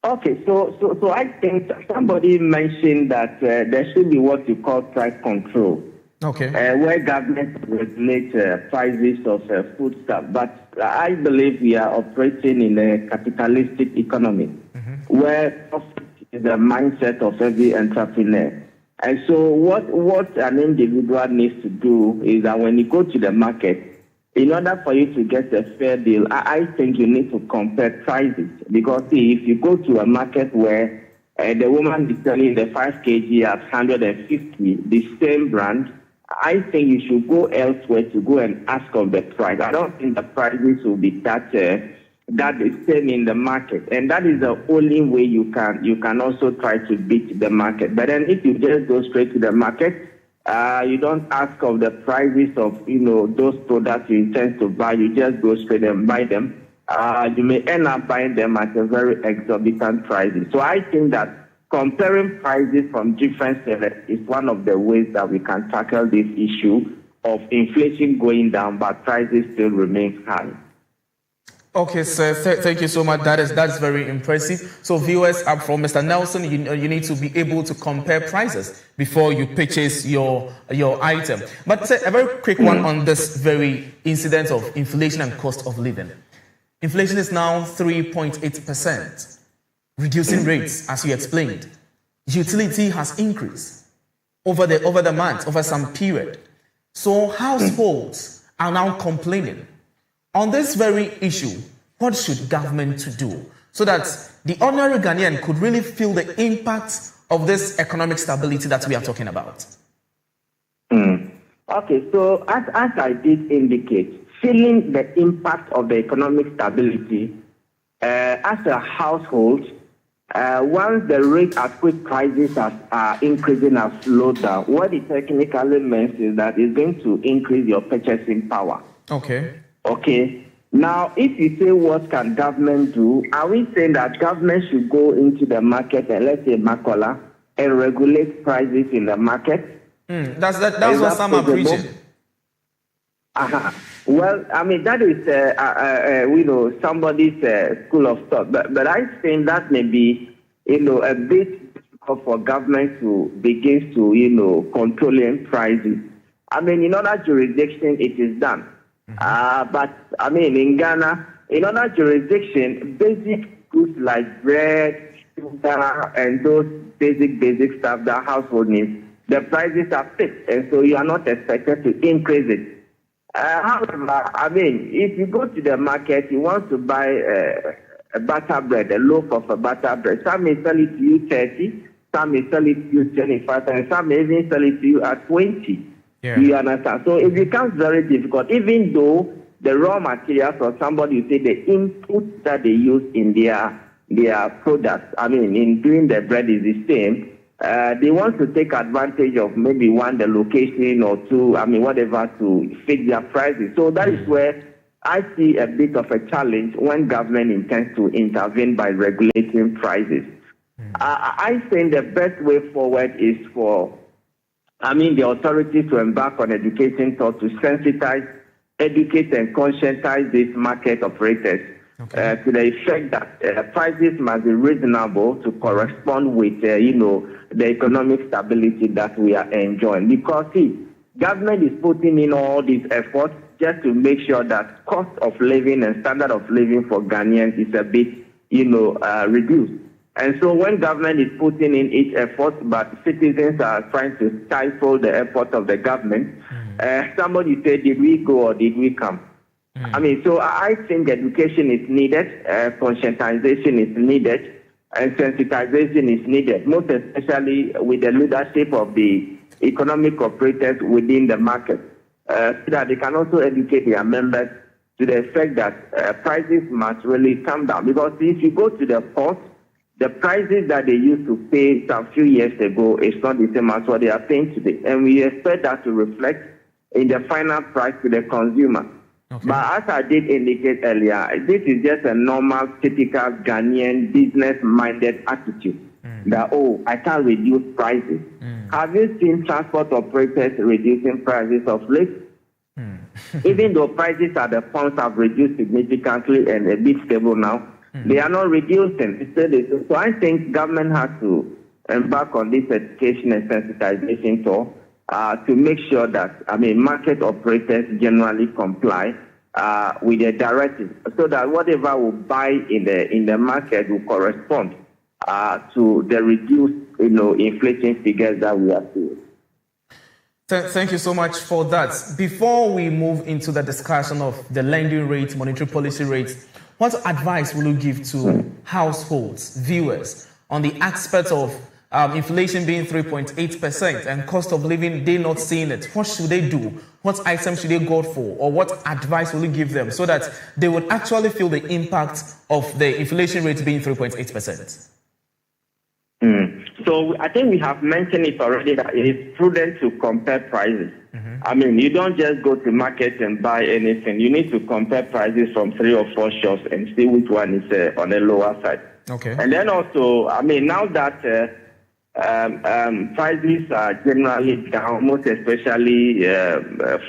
Okay, so I think somebody mentioned that there should be what you call price control. Okay. Where government regulate prices of foodstuff, but I believe we are operating in a capitalistic economy where profit is the mindset of every entrepreneur. And so what an individual needs to do is that when you go to the market, in order for you to get a fair deal, I think you need to compare prices. Because see, if you go to a market where the woman is selling the 5 kg at 150, the same brand, I think you should go elsewhere to go and ask of the price. I don't think the prices will be that is same in the market, and that is the only way you can also try to beat the market. But then if you just go straight to the market, you don't ask of the prices of those products you intend to buy. You just go straight and buy them. You may end up buying them at a very exorbitant prices. So I think that comparing prices from different sellers is one of the ways that we can tackle this issue of inflation going down, but prices still remain high. Okay, sir. Thank you so much. That is very impressive. So, viewers, from Mr. Nelson, you need to be able to compare prices before you purchase your item. But a very quick one on this very incident of inflation and cost of living. Inflation is now 3.8%, reducing rates, as you explained. Utility has increased over the months, over some period. So households are now complaining. On this very issue, what should government do so that the ordinary Ghanaian could really feel the impact of this economic stability that we are talking about? Okay, so as I did indicate, feeling the impact of the economic stability as a household, once the rate at which prices are increasing has slowed down, what it technically means is that it's going to increase your purchasing power. Okay. Now, if you say what can government do, are we saying that government should go into the market and let's say Makola and regulate prices in the market? That's what some are preaching. Well, I mean that is somebody's school of thought, but I think that may be a bit difficult for government to begin to controlling prices. I mean, in other jurisdictions it is done. But I mean, in Ghana, in other jurisdictions, basic goods like bread, sugar, and those basic stuff that household needs, the prices are fixed, and so you are not expected to increase it. However, I mean, if you go to the market, you want to buy a butter bread, a loaf of a butter bread. Some may sell it to you 30, some may sell it to you 25, and some may even sell it to you at 20. Yeah. You understand? So it becomes very difficult, even though the raw materials or somebody you say the input that they use in their products, I mean, in doing the bread is the same. They want to take advantage of maybe one, the location, or two, I mean, whatever, to fix their prices. So that is where I see a bit of a challenge when government intends to intervene by regulating prices. I think the best way forward is for the authorities to embark on education to sensitize, educate, and conscientize these market operators to the effect that prices must be reasonable to correspond with, the economic stability that we are enjoying. Because, see, government is putting in all these efforts just to make sure that cost of living and standard of living for Ghanaians is a bit, reduced. And so when government is putting in its efforts, but citizens are trying to stifle the effort of the government, somebody said, did we go or did we come? I mean, so I think education is needed, conscientization is needed, and sensitization is needed, most especially with the leadership of the economic operators within the market, so that they can also educate their members to the effect that prices must really come down. Because if you go to the port, the prices that they used to pay some few years ago is not the same as what they are paying today. And we expect that to reflect in the final price to the consumer. But as I did indicate earlier, this is just a normal, typical Ghanaian business-minded attitude that, I can't reduce prices. Have you seen transport operators reducing prices of late? Even though prices at the pumps have reduced significantly and a bit stable now, they are not reducing. So I think government has to embark on this education and sensitization tool to make sure that, market operators generally comply with the directive, so that whatever we buy in the market will correspond to the reduced inflation figures that we are seeing. Thank you so much for that. Before we move into the discussion of the lending rate, monetary policy rates, what advice will you give to households, viewers, on the aspect of inflation being 3.8% and cost of living, they're not seeing it? What should they do? What items should they go for? Or what advice will you give them so that they would actually feel the impact of the inflation rate being 3.8%? So I think we have mentioned it already that it is prudent to compare prices. I mean, you don't just go to market and buy anything. You need to compare prices from 3 or 4 shops and see which one is on the lower side. Okay. And then also, I mean, now that prices are generally down, most especially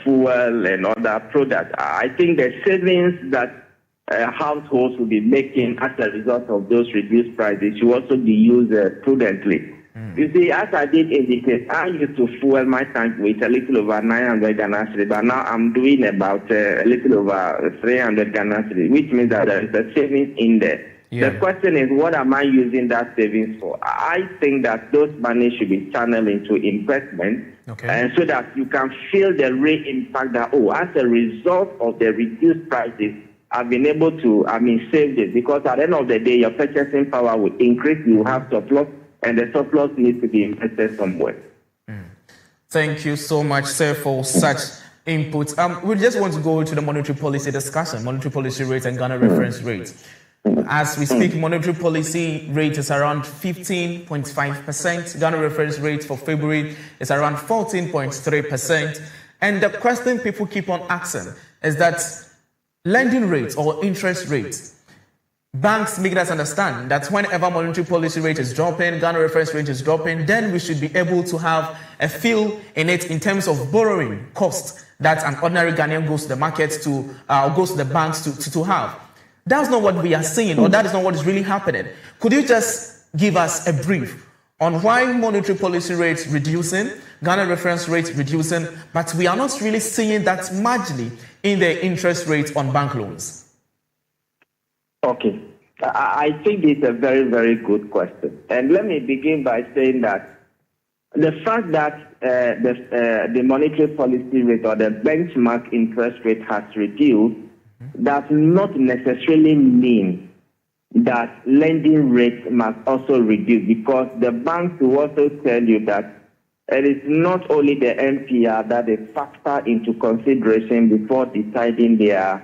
fuel and other products, I think the savings that households will be making as a result of those reduced prices should also be used prudently. You see, as I did indicate, I used to fuel my tank with a little over 900 Ghana cedi, but now I'm doing about a little over 300 Ghana cedi, which means that there is a savings in there. Yeah. The question is, what am I using that savings for? I think that those money should be channeled into investment, and so that you can feel the real impact that, as a result of the reduced prices, I've been able to, save this, because at the end of the day, your purchasing power will increase, you have surplus, and the surplus needs to be invested somewhere. Thank you so much, sir, for such input. We just want to go to the monetary policy discussion, monetary policy rate and Ghana reference rate. As we speak, monetary policy rate is around 15.5%. Ghana reference rate for February is around 14.3%. And the question people keep on asking is that lending rates or interest rates, banks make us understand that whenever monetary policy rate is dropping, Ghana reference rate is dropping, then we should be able to have a feel in it in terms of borrowing cost that an ordinary Ghanaian goes to the market to, goes to the banks to have. That's not what we are seeing, or that is not what is really happening. Could you just give us a brief on why monetary policy rates reducing, Ghana reference rates reducing, but we are not really seeing that marginally in the interest rates on bank loans? Okay. I think it's a very, very good question. And let me begin by saying that the fact that the monetary policy rate or the benchmark interest rate has reduced does not necessarily mean that lending rates must also reduce, because the banks will also tell you that it is not only the MPR that they factor into consideration before deciding their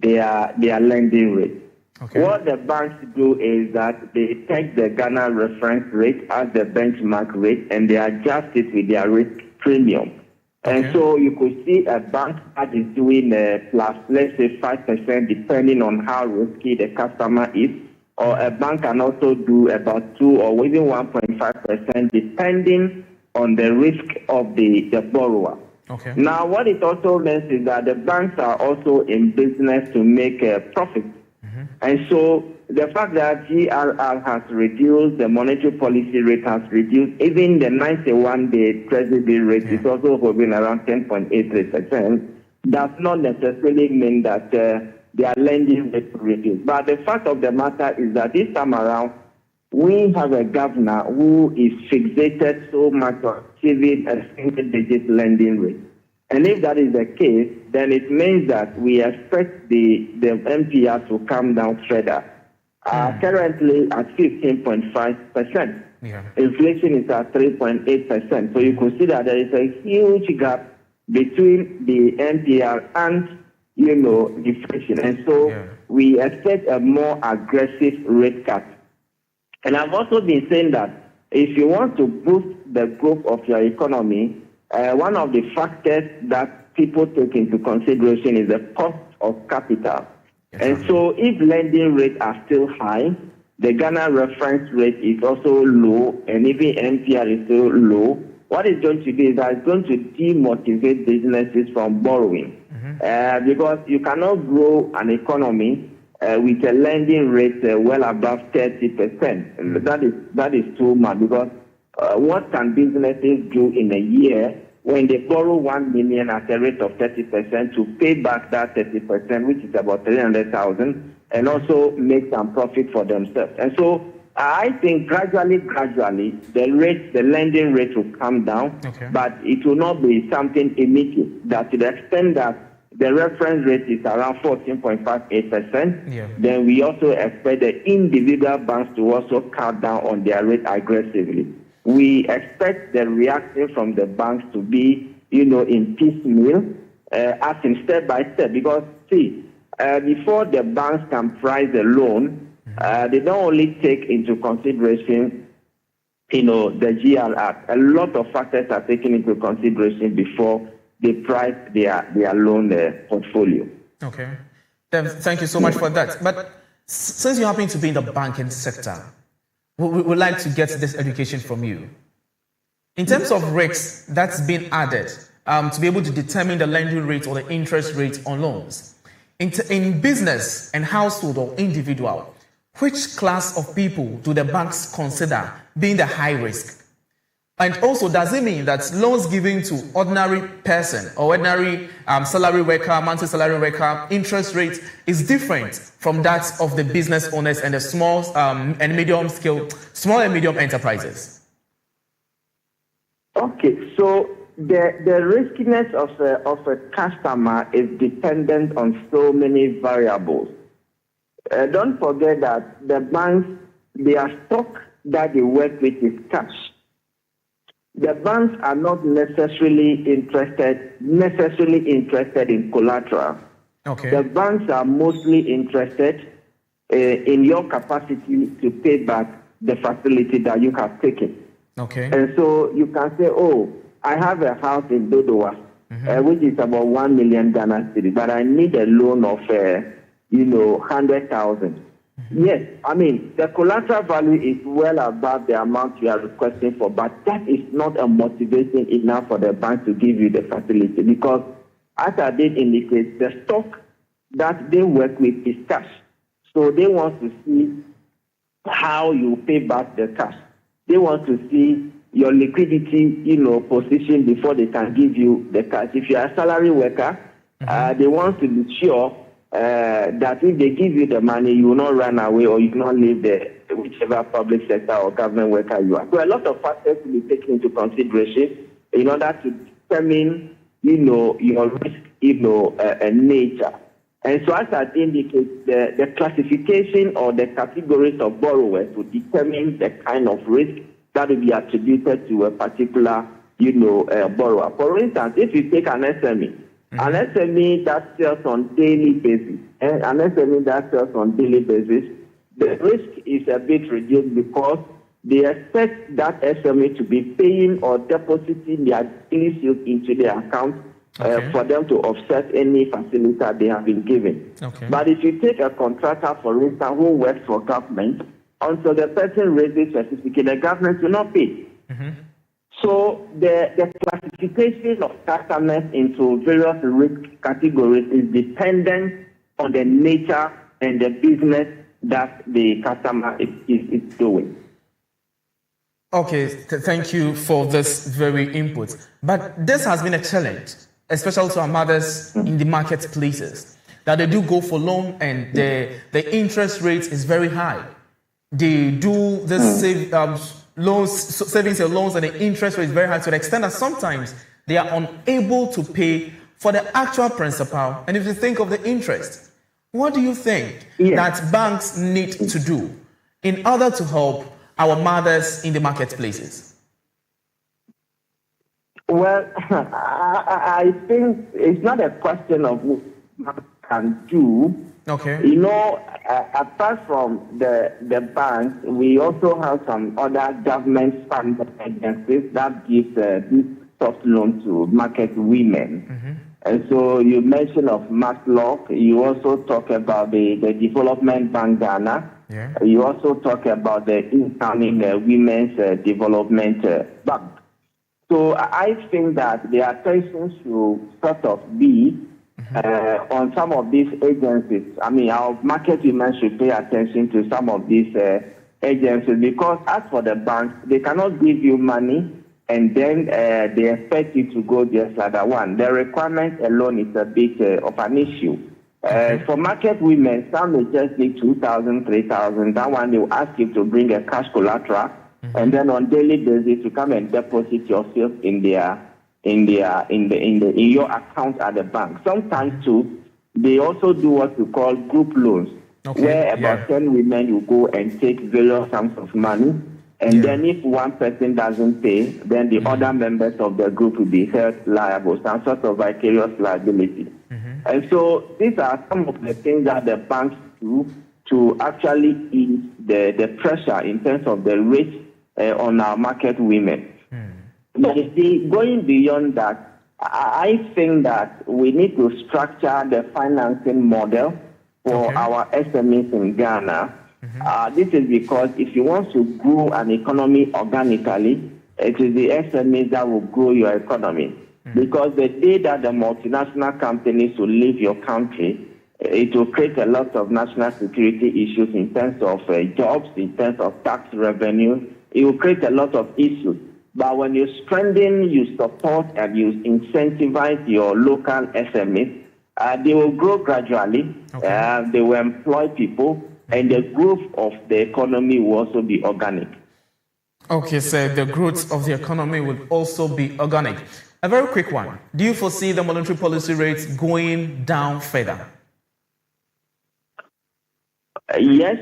lending rate. Okay. What the banks do is that they take the Ghana reference rate as the benchmark rate and they adjust it with their risk premium. Okay. And so you could see a bank that is doing plus, let's say 5%, depending on how risky the customer is, or a bank can also do about 2 or even 1.5%, depending on the risk of the borrower. Okay. Now, what it also means is that the banks are also in business to make a profit. And so the fact that GRR has reduced, the monetary policy rate has reduced, even the 91-day treasury rate is also hovering around 10.83%, does not necessarily mean that their lending rate will reduce. But the fact of the matter is that this time around, we have a governor who is fixated so much on achieving a single-digit lending rate. And if that is the case, then it means that we expect the MPR to come down further. Currently at 15.5%. Yeah. Inflation is at 3.8%. So you can see that there is a huge gap between the MPR and, inflation. And so we expect a more aggressive rate cut. And I've also been saying that if you want to boost the growth of your economy, one of the factors that people take into consideration is the cost of capital. Yes, and so if lending rates are still high, the Ghana reference rate is also low, and even MPR is still low, what it's going to do is that it's going to demotivate businesses from borrowing. Because you cannot grow an economy with a lending rate well above 30%. That is too much, because what can businesses do in a year when they borrow 1 million at a rate of 30% to pay back that 30%, which is about 300,000, and also make some profit for themselves? And so I think gradually, the lending rate will come down, but it will not be something immediate. That to the extent that the reference rate is around 14.58%, then we also expect the individual banks to also cut down on their rate aggressively. We expect the reaction from the banks to be, in piecemeal, as in step by step, because before the banks can price a loan, they don't only take into consideration, the GL Act. A lot of factors are taken into consideration before they price their loan portfolio. Okay. Then thank you so much for that. But since you happen to be in the banking sector, we would like to get this education from you. In terms of risks that's been added to be able to determine the lending rate or the interest rate on loans, in business and household or individual, which class of people do the banks consider being the high risk? And also, does it mean that loans given to ordinary person or ordinary salary worker, monthly salary worker, interest rate is different from that of the business owners and the small and medium enterprises? Okay, so the riskiness of a customer is dependent on so many variables. Don't forget that the banks, their stock that they work with is cash. The banks are not necessarily interested in collateral. Okay. The banks are mostly interested in your capacity to pay back the facility that you have taken. Okay. And so you can say, I have a house in Dodowa, which is about 1 million Ghana cedi, but I need a loan of 100,000. Yes, I mean, the collateral value is well above the amount you are requesting for, but that is not a motivation enough for the bank to give you the facility, because as I did indicate, the stock that they work with is cash. So they want to see how you pay back the cash. They want to see your liquidity, position before they can give you the cash. If you are a salary worker, they want to be sure that if they give you the money, you will not run away or you will not leave whichever public sector or government worker you are. So a lot of factors will be taken into consideration in order to determine, your risk, nature. And so as I indicate, the classification or the categories of borrowers will determine the kind of risk that will be attributed to a particular, borrower. For instance, if you take an SME, an SME that sells on daily basis, the risk is a bit reduced because they expect that SME to be paying or depositing their daily sales into their account for them to offset any facility that they have been given. Okay. But if you take a contractor, for instance, who works for government, until the person raises certificate, the government will not pay. So the classification of customers into various risk categories is dependent on the nature and the business that the customer is doing. Okay, thank you for this very input. But this has been a challenge, especially to our mothers in the marketplaces, that they do go for loan and the interest rate is very high. They do this savings and loans and the interest rate is very high to the extent that sometimes they are unable to pay for the actual principal. And if you think of the interest, what do you think that banks need to do in order to help our mothers in the marketplaces? Well, I think it's not a question of what banks can do. Okay. Apart from the banks, we also have some other government-funded agencies that give this soft loan to market women. And so you mentioned of Matlock. You also talk about the Development Bank Ghana. Yeah. You also talk about the incoming Women's Development Bank. So I think that the attention should sort of be on some of these agencies. I mean, our market women should pay attention to some of these agencies, because as for the banks, they cannot give you money and then they expect you to go just like that one. The requirement alone is a bit of an issue. For market women, some may just need 2,000, 3,000. That one, they will ask you to bring a cash collateral, and then on daily basis, to come and deposit yourself in your account at the bank. Sometimes too, they also do what we call group loans, where about 10 women will go and take various sums of money. And then if one person doesn't pay, then the other members of the group will be held liable, some sort of vicarious liability. And so these are some of the things that the banks do to actually ease the pressure in terms of the rate on our market women. But you see, going beyond that, I think that we need to structure the financing model for our SMEs in Ghana. This is because if you want to grow an economy organically, it is the SMEs that will grow your economy. Because the day that the multinational companies will leave your country, it will create a lot of national security issues in terms of jobs, in terms of tax revenue. It will create a lot of issues. But when you strengthen, you support, and you incentivize your local SMEs, they will grow gradually. They will employ people, and the growth of the economy will also be organic. Okay, so the growth of the economy will also be organic. A very quick one. Do you foresee the monetary policy rates going down further? Yes.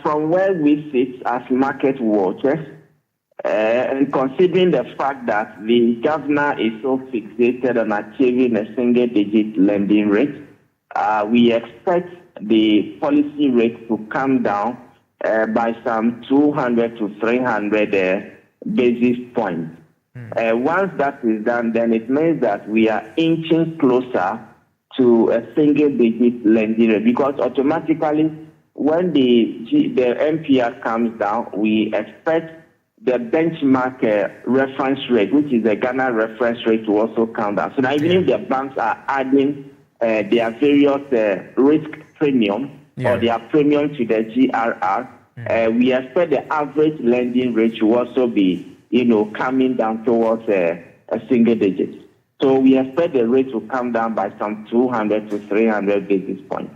From where we sit as market watchers, and considering the fact that the governor is so fixated on achieving a single-digit lending rate, we expect the policy rate to come down by some 200 to 300 basis points. Once that is done, then it means that we are inching closer to a single-digit lending rate, because automatically, when the MPR comes down, we expect the benchmark reference rate, which is the Ghana reference rate, to also come down. So now, even if the banks are adding their various risk premium or their premium to the GRR, we expect the average lending rate to also be, coming down towards a single digit. So we expect the rate to come down by some 200 to 300 basis points.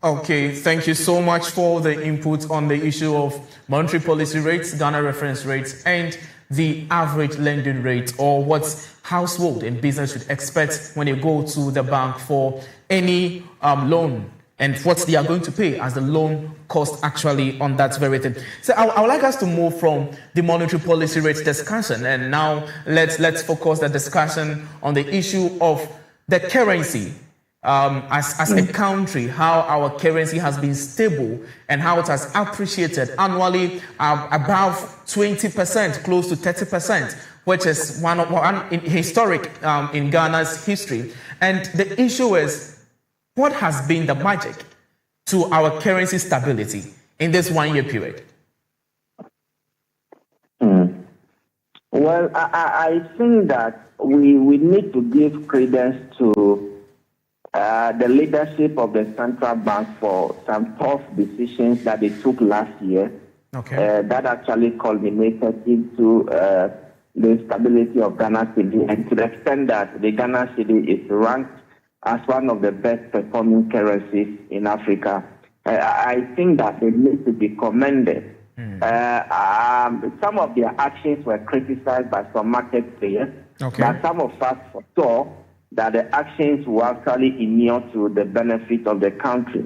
Okay, thank you so much for the input on the issue of monetary policy rates, Ghana reference rates, and the average lending rate, or what household and business should expect when they go to the bank for any loan, and what they are going to pay as the loan cost actually on that very thing. So I would like us to move from the monetary policy rates discussion, and now let's focus the discussion on the issue of the currency. As a country, how our currency has been stable and how it has appreciated annually above 20%, close to 30%, which is one historic in Ghana's history. And the issue is, what has been the magic to our currency stability in this 1 year period? Well, I think that we need to give credence to the leadership of the central bank for some tough decisions that they took last year that actually culminated into the stability of Ghana cedi, and to the extent that the Ghana cedi is ranked as one of the best performing currencies in Africa. I think that they need to be commended. Some of their actions were criticized by some market players, but some of us foresaw that the actions will actually inure to the benefit of the country.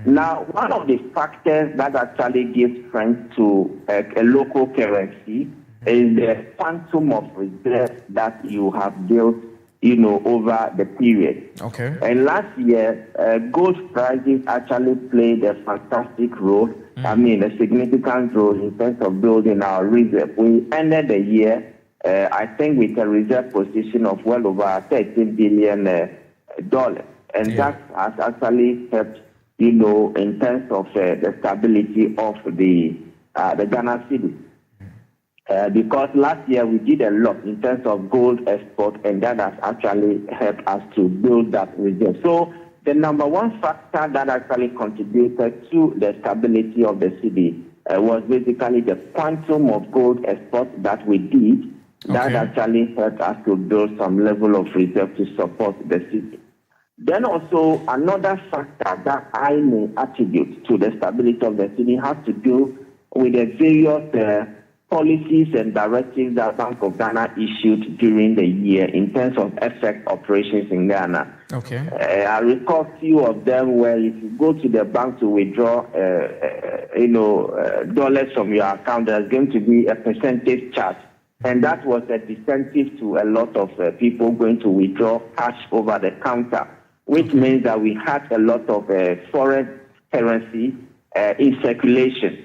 Now, one of the factors that actually gives strength to a local currency is the quantum of reserves that you have built, over the period. And last year, gold prices actually played a fantastic role. A significant role in terms of building our reserve. We ended the year, I think, with a reserve position of well over $13 billion. And that has actually helped, in terms of the stability of the Ghana cedi. Because last year we did a lot in terms of gold export, and that has actually helped us to build that reserve. So the number one factor that actually contributed to the stability of the cedi was basically the quantum of gold export that we did. That actually helped us to build some level of reserve to support the cedi. Then also another factor that I may attribute to the stability of the city has to do with the various policies and directives that Bank of Ghana issued during the year in terms of FX operations in Ghana. Okay. I recall few of them where if you go to the bank to withdraw, dollars from your account, there's going to be a percentage charge. And that was a disincentive to a lot of people going to withdraw cash over the counter, which means that we had a lot of foreign currency in circulation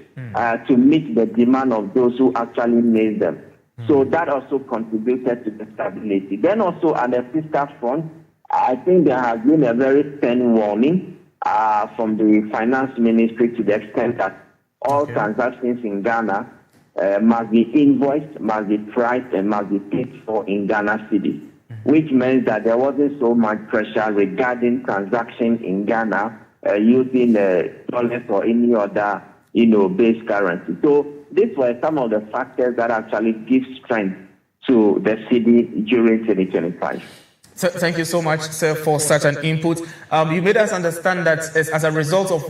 to meet the demand of those who actually made them. So that also contributed to the stability. Then also on the fiscal front, I think there has been a very stern warning from the finance ministry to the extent that all transactions in Ghana must be invoiced, must be priced, and must be paid for in Ghana city, which means that there wasn't so much pressure regarding transactions in Ghana using dollars or any other, base currency. So these were some of the factors that actually give strength to the city during 2025. So, thank you so much, sir, for such an input. You made us understand that as a result of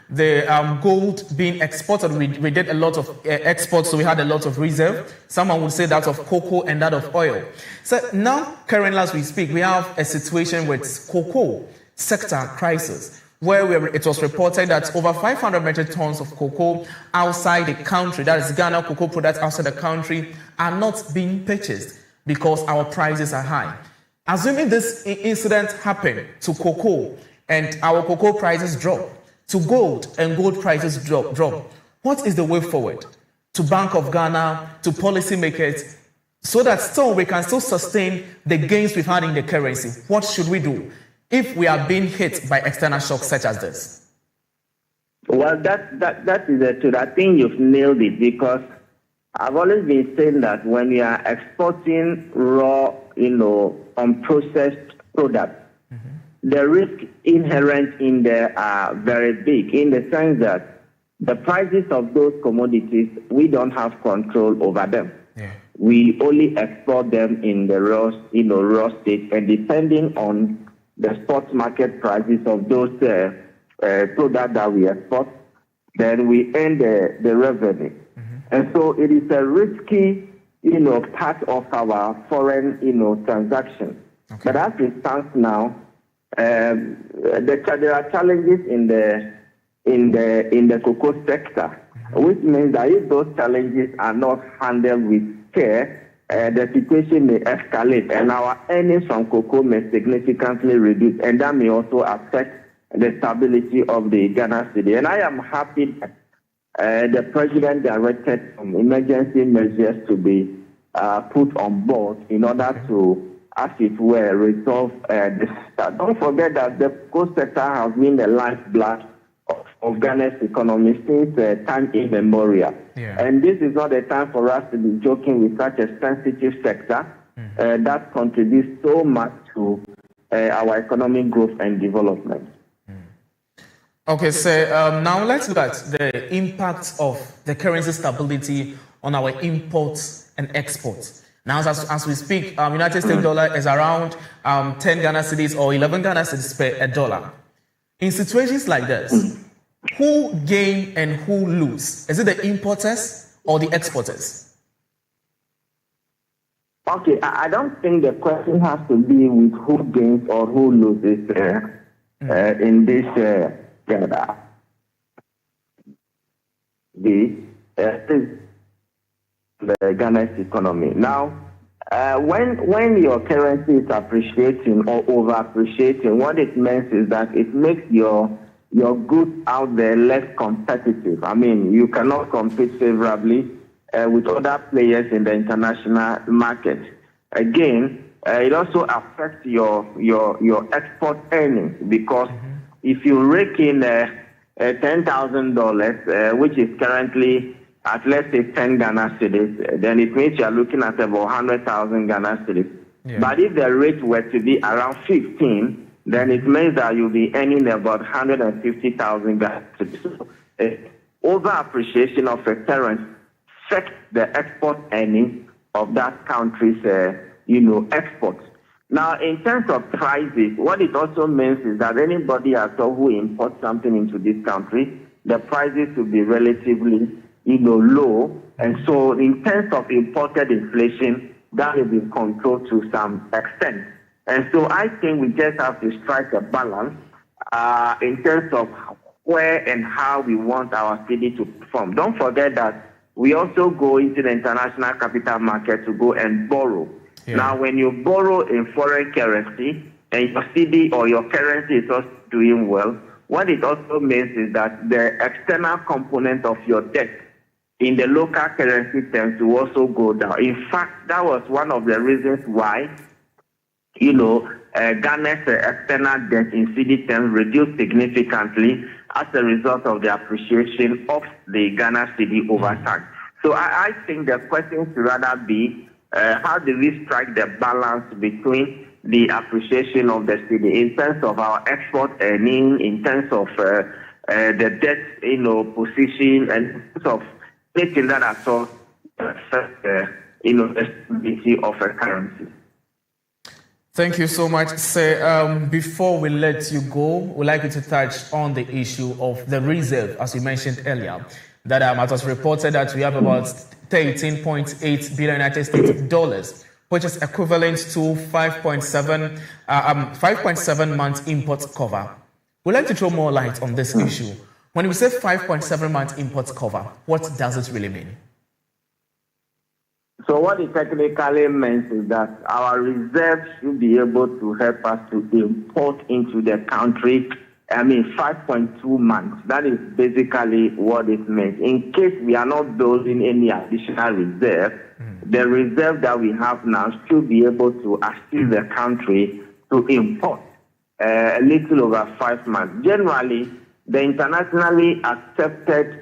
the gold being exported, we did a lot of exports, so we had a lot of reserve. Someone would say that of cocoa and that of oil. So now, currently as we speak, we have a situation with cocoa sector crisis, where it was reported that over 500 metric tons of cocoa outside the country, that is Ghana cocoa products outside the country, are not being purchased because our prices are high. Assuming this incident happened to cocoa and our cocoa prices drop, to gold and gold prices drop, what is the way forward to Bank of Ghana, to policymakers, so that still we can still sustain the gains we've had in the currency? What should we do if we are being hit by external shocks such as this? Well, that is the truth. I think you've nailed it, because I've always been saying that when you are exporting raw, unprocessed products, the risk inherent in there are very big, in the sense that the prices of those commodities, we don't have control over them. Yeah. We only export them in the raw state, and depending on the spot market prices of those products that we export, then we earn the revenue. And so it is a risky, part of our foreign, transaction. Okay. But as it stands now, there are challenges in the cocoa sector, which means that if those challenges are not handled with care, the situation may escalate, and our earnings from cocoa may significantly reduce, and that may also affect the stability of the Ghana cedi. And I am happy that the president directed some emergency measures to be put on board in order to, as it were, resolve this. Don't forget that the cocoa sector has been the lifeblood of Ghana's economy since time immemorial. Yeah. And this is not a time for us to be joking with such a sensitive sector that contributes so much to our economic growth and development. Okay, so now let's look at the impact of the currency stability on our imports and exports. Now, as we speak, United States dollar is around 10 Ghana cedis or 11 Ghana cedis per a dollar. In situations like this, who gain and who lose? Is it the importers or the exporters? Okay, I don't think the question has to be with who gains or who loses in this the Ghana's economy. Now, when your currency is appreciating or over appreciating, what it means is that it makes your goods out there less competitive. I mean, you cannot compete favorably with other players in the international market. Again, it also affects your export earnings, because if you rake in $10,000, which is currently at, let's say, 10 Ghana cedis, then it means you're looking at about 100,000 Ghana cedis. Yeah. But if the rate were to be around 15, then it means that you'll be earning about 150,000 Ghana cedis. So, over appreciation of a currency affects the export earnings of that country's, exports. Now, in terms of prices, what it also means is that anybody at all who imports something into this country, the prices will be relatively, low. And so in terms of imported inflation, that will be controlled to some extent. And so I think we just have to strike a balance in terms of where and how we want our city to perform. Don't forget that we also go into the international capital market to go and borrow. Yeah. Now, when you borrow in foreign currency and your city or your currency is also doing well, what it also means is that the external component of your debt in the local currency terms will also go down. In fact, that was one of the reasons why, Ghana's external debt in cedi terms reduced significantly as a result of the appreciation of the Ghana cedi over time. So I think the question should rather be, how do we strike the balance between the appreciation of the cedi in terms of our export earning, in terms of the debt, position, and in terms of anything that I saw the stability of a currency. Thank you so much, sir. Before we let you go, we'd like you to touch on the issue of the reserve, as you mentioned earlier, that it was reported that we have about 13.8 billion United States dollars, which is equivalent to 5.7 months import cover. We'd like to throw more light on this issue. When we say 5.7 months import cover, what does it really mean? So what it technically means is that our reserves should be able to help us to import into the country, 5.2 months. That is basically what it means. In case we are not building any additional reserve, the reserve that we have now should be able to assist the country to import a little over 5 months. Generally, the internationally accepted,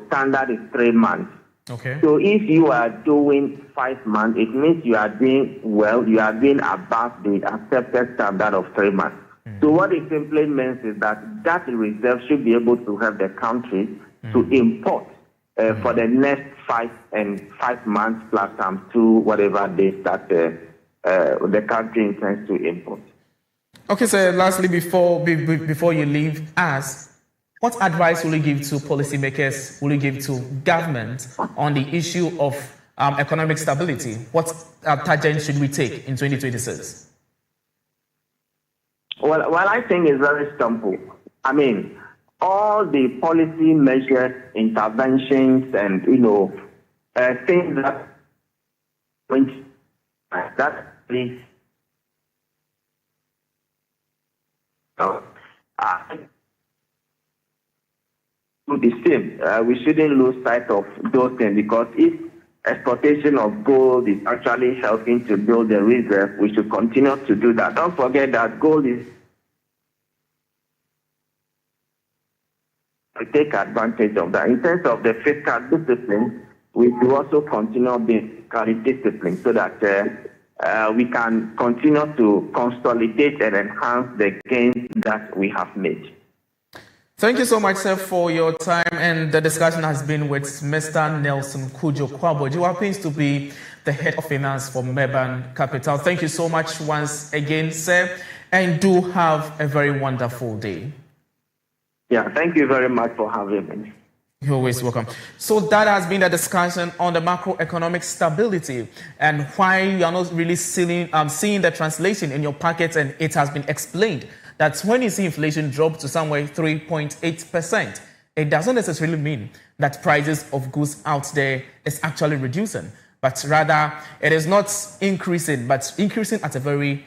standard is 3 months. Okay. So if you are doing 5 months, it means you are doing well, you are doing above the accepted standard of 3 months. So what it simply means is that reserve should be able to help the country to import for the next 5 months plus 2 whatever days that the country intends to import. Okay, so lastly, before you leave us, what advice will you give to policymakers, will you give to government on the issue of economic stability? What tangent should we take in 2026? Well, I think it's very simple. All the policy measures, interventions, and, things that please. The same. We shouldn't lose sight of those things, because if exportation of gold is actually helping to build the reserve, we should continue to do that. Don't forget that gold is to take advantage of that. In terms of the fiscal discipline, we should also continue being fiscally disciplined so that we can continue to consolidate and enhance the gains that we have made. Thank you so much, sir, for your time. And the discussion has been with Mr. Nelson Kudjo Kwabo, who happens to be the head of finance for Meban Capital. Thank you so much once again, sir, and do have a very wonderful day. Yeah, thank you very much for having me. You're always welcome. So that has been the discussion on the macroeconomic stability and why you are not really seeing the translation in your pockets, and it has been explained that when you see inflation drop to somewhere 3.8%, it doesn't necessarily mean that prices of goods out there is actually reducing, but rather it is not increasing, but increasing at a very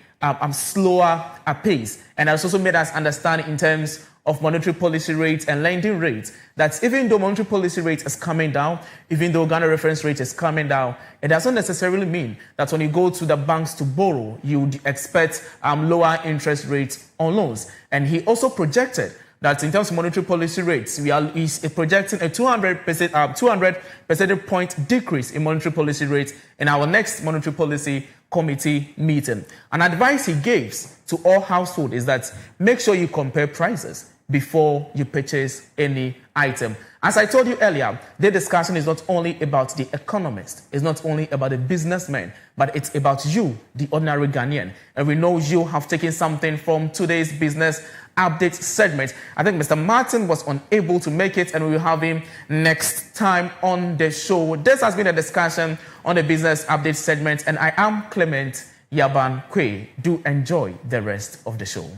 slower pace. And it's also made us understand in terms of monetary policy rates and lending rates that even though monetary policy rate is coming down, even though Ghana reference rate is coming down, it doesn't necessarily mean that when you go to the banks to borrow, you would expect lower interest rates on loans. And he also projected that in terms of monetary policy rates, he's projecting a 200 percentage point decrease in monetary policy rates in our next monetary policy committee meeting. An advice he gives to all households is that make sure you compare prices before you purchase any item. As I told you earlier, the discussion is not only about the economist, it's not only about the businessman, but it's about you, the ordinary Ghanaian. And we know you have taken something from today's business update segment. I think Mr. Martin was unable to make it, and we will have him next time on the show. This has been a discussion on the business update segment, and I am Clement Yaban Kwe. Do enjoy the rest of the show.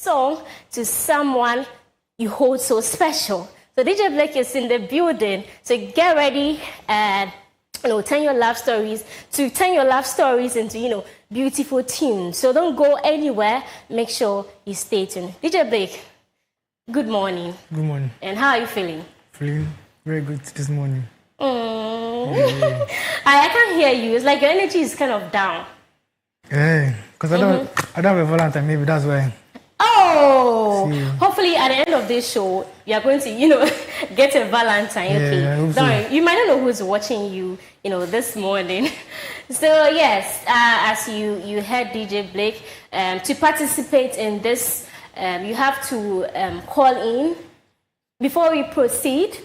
song to someone you hold so special. So DJ Blake is in the building. So get ready and turn your love stories into beautiful tunes. So don't go anywhere. Make sure you stay tuned. DJ Blake, good morning. Good morning. And how are you feeling? Feeling very good this morning. I can't hear you. It's like your energy is kind of down. Yeah, because I don't have a Valentine. Maybe that's why. Oh, hopefully at the end of this show, you are going to, get a Valentine. Okay, yeah, sorry, you might not know who's watching you, this morning. So yes, as you heard DJ Blake, to participate in this, you have to call in. Before we proceed,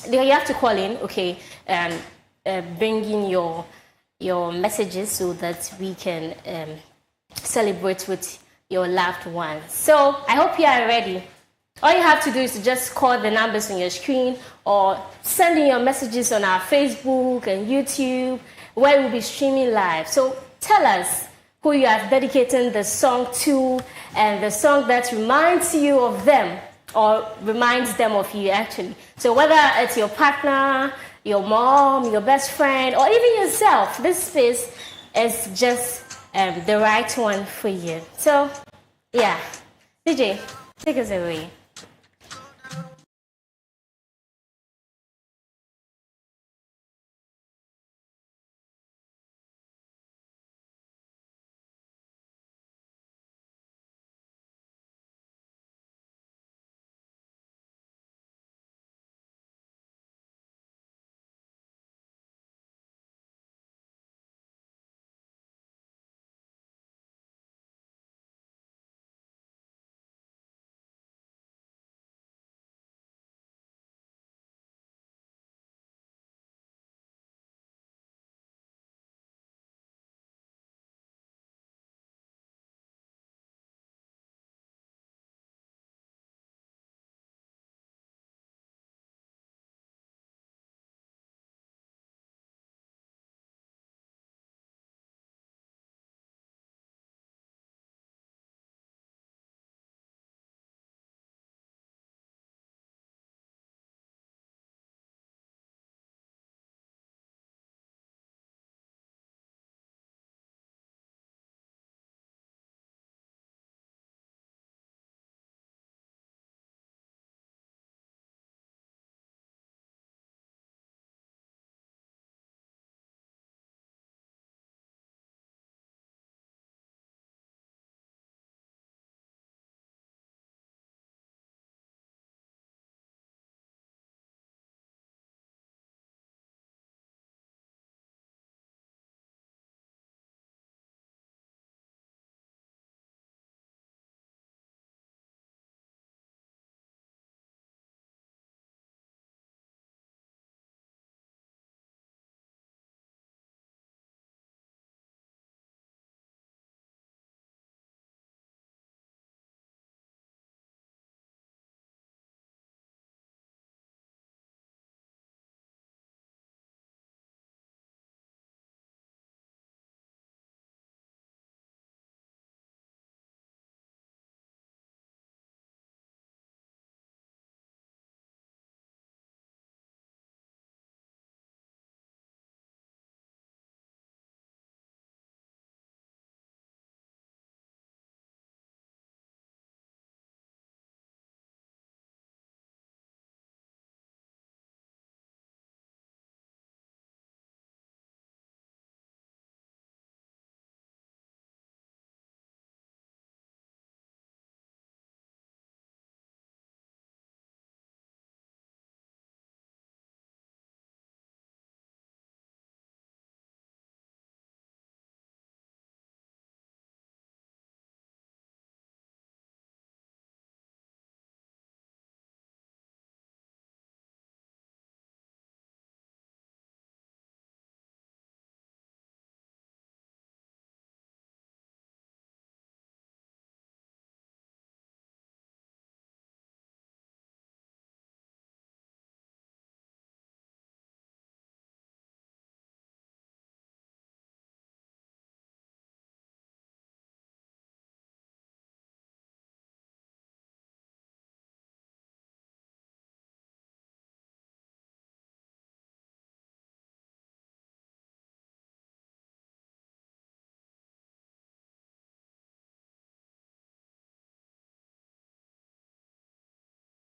you have to call in, okay, and bring in your messages so that we can celebrate with your loved ones. So I hope you are ready. All you have to do is to just call the numbers on your screen or send in your messages on our Facebook and YouTube where we'll be streaming live. So tell us who you are dedicating the song to and the song that reminds you of them or reminds them of you actually. So whether it's your partner, your mom, your best friend, or even yourself, this space is just the right one for you. So, yeah. DJ, take us away.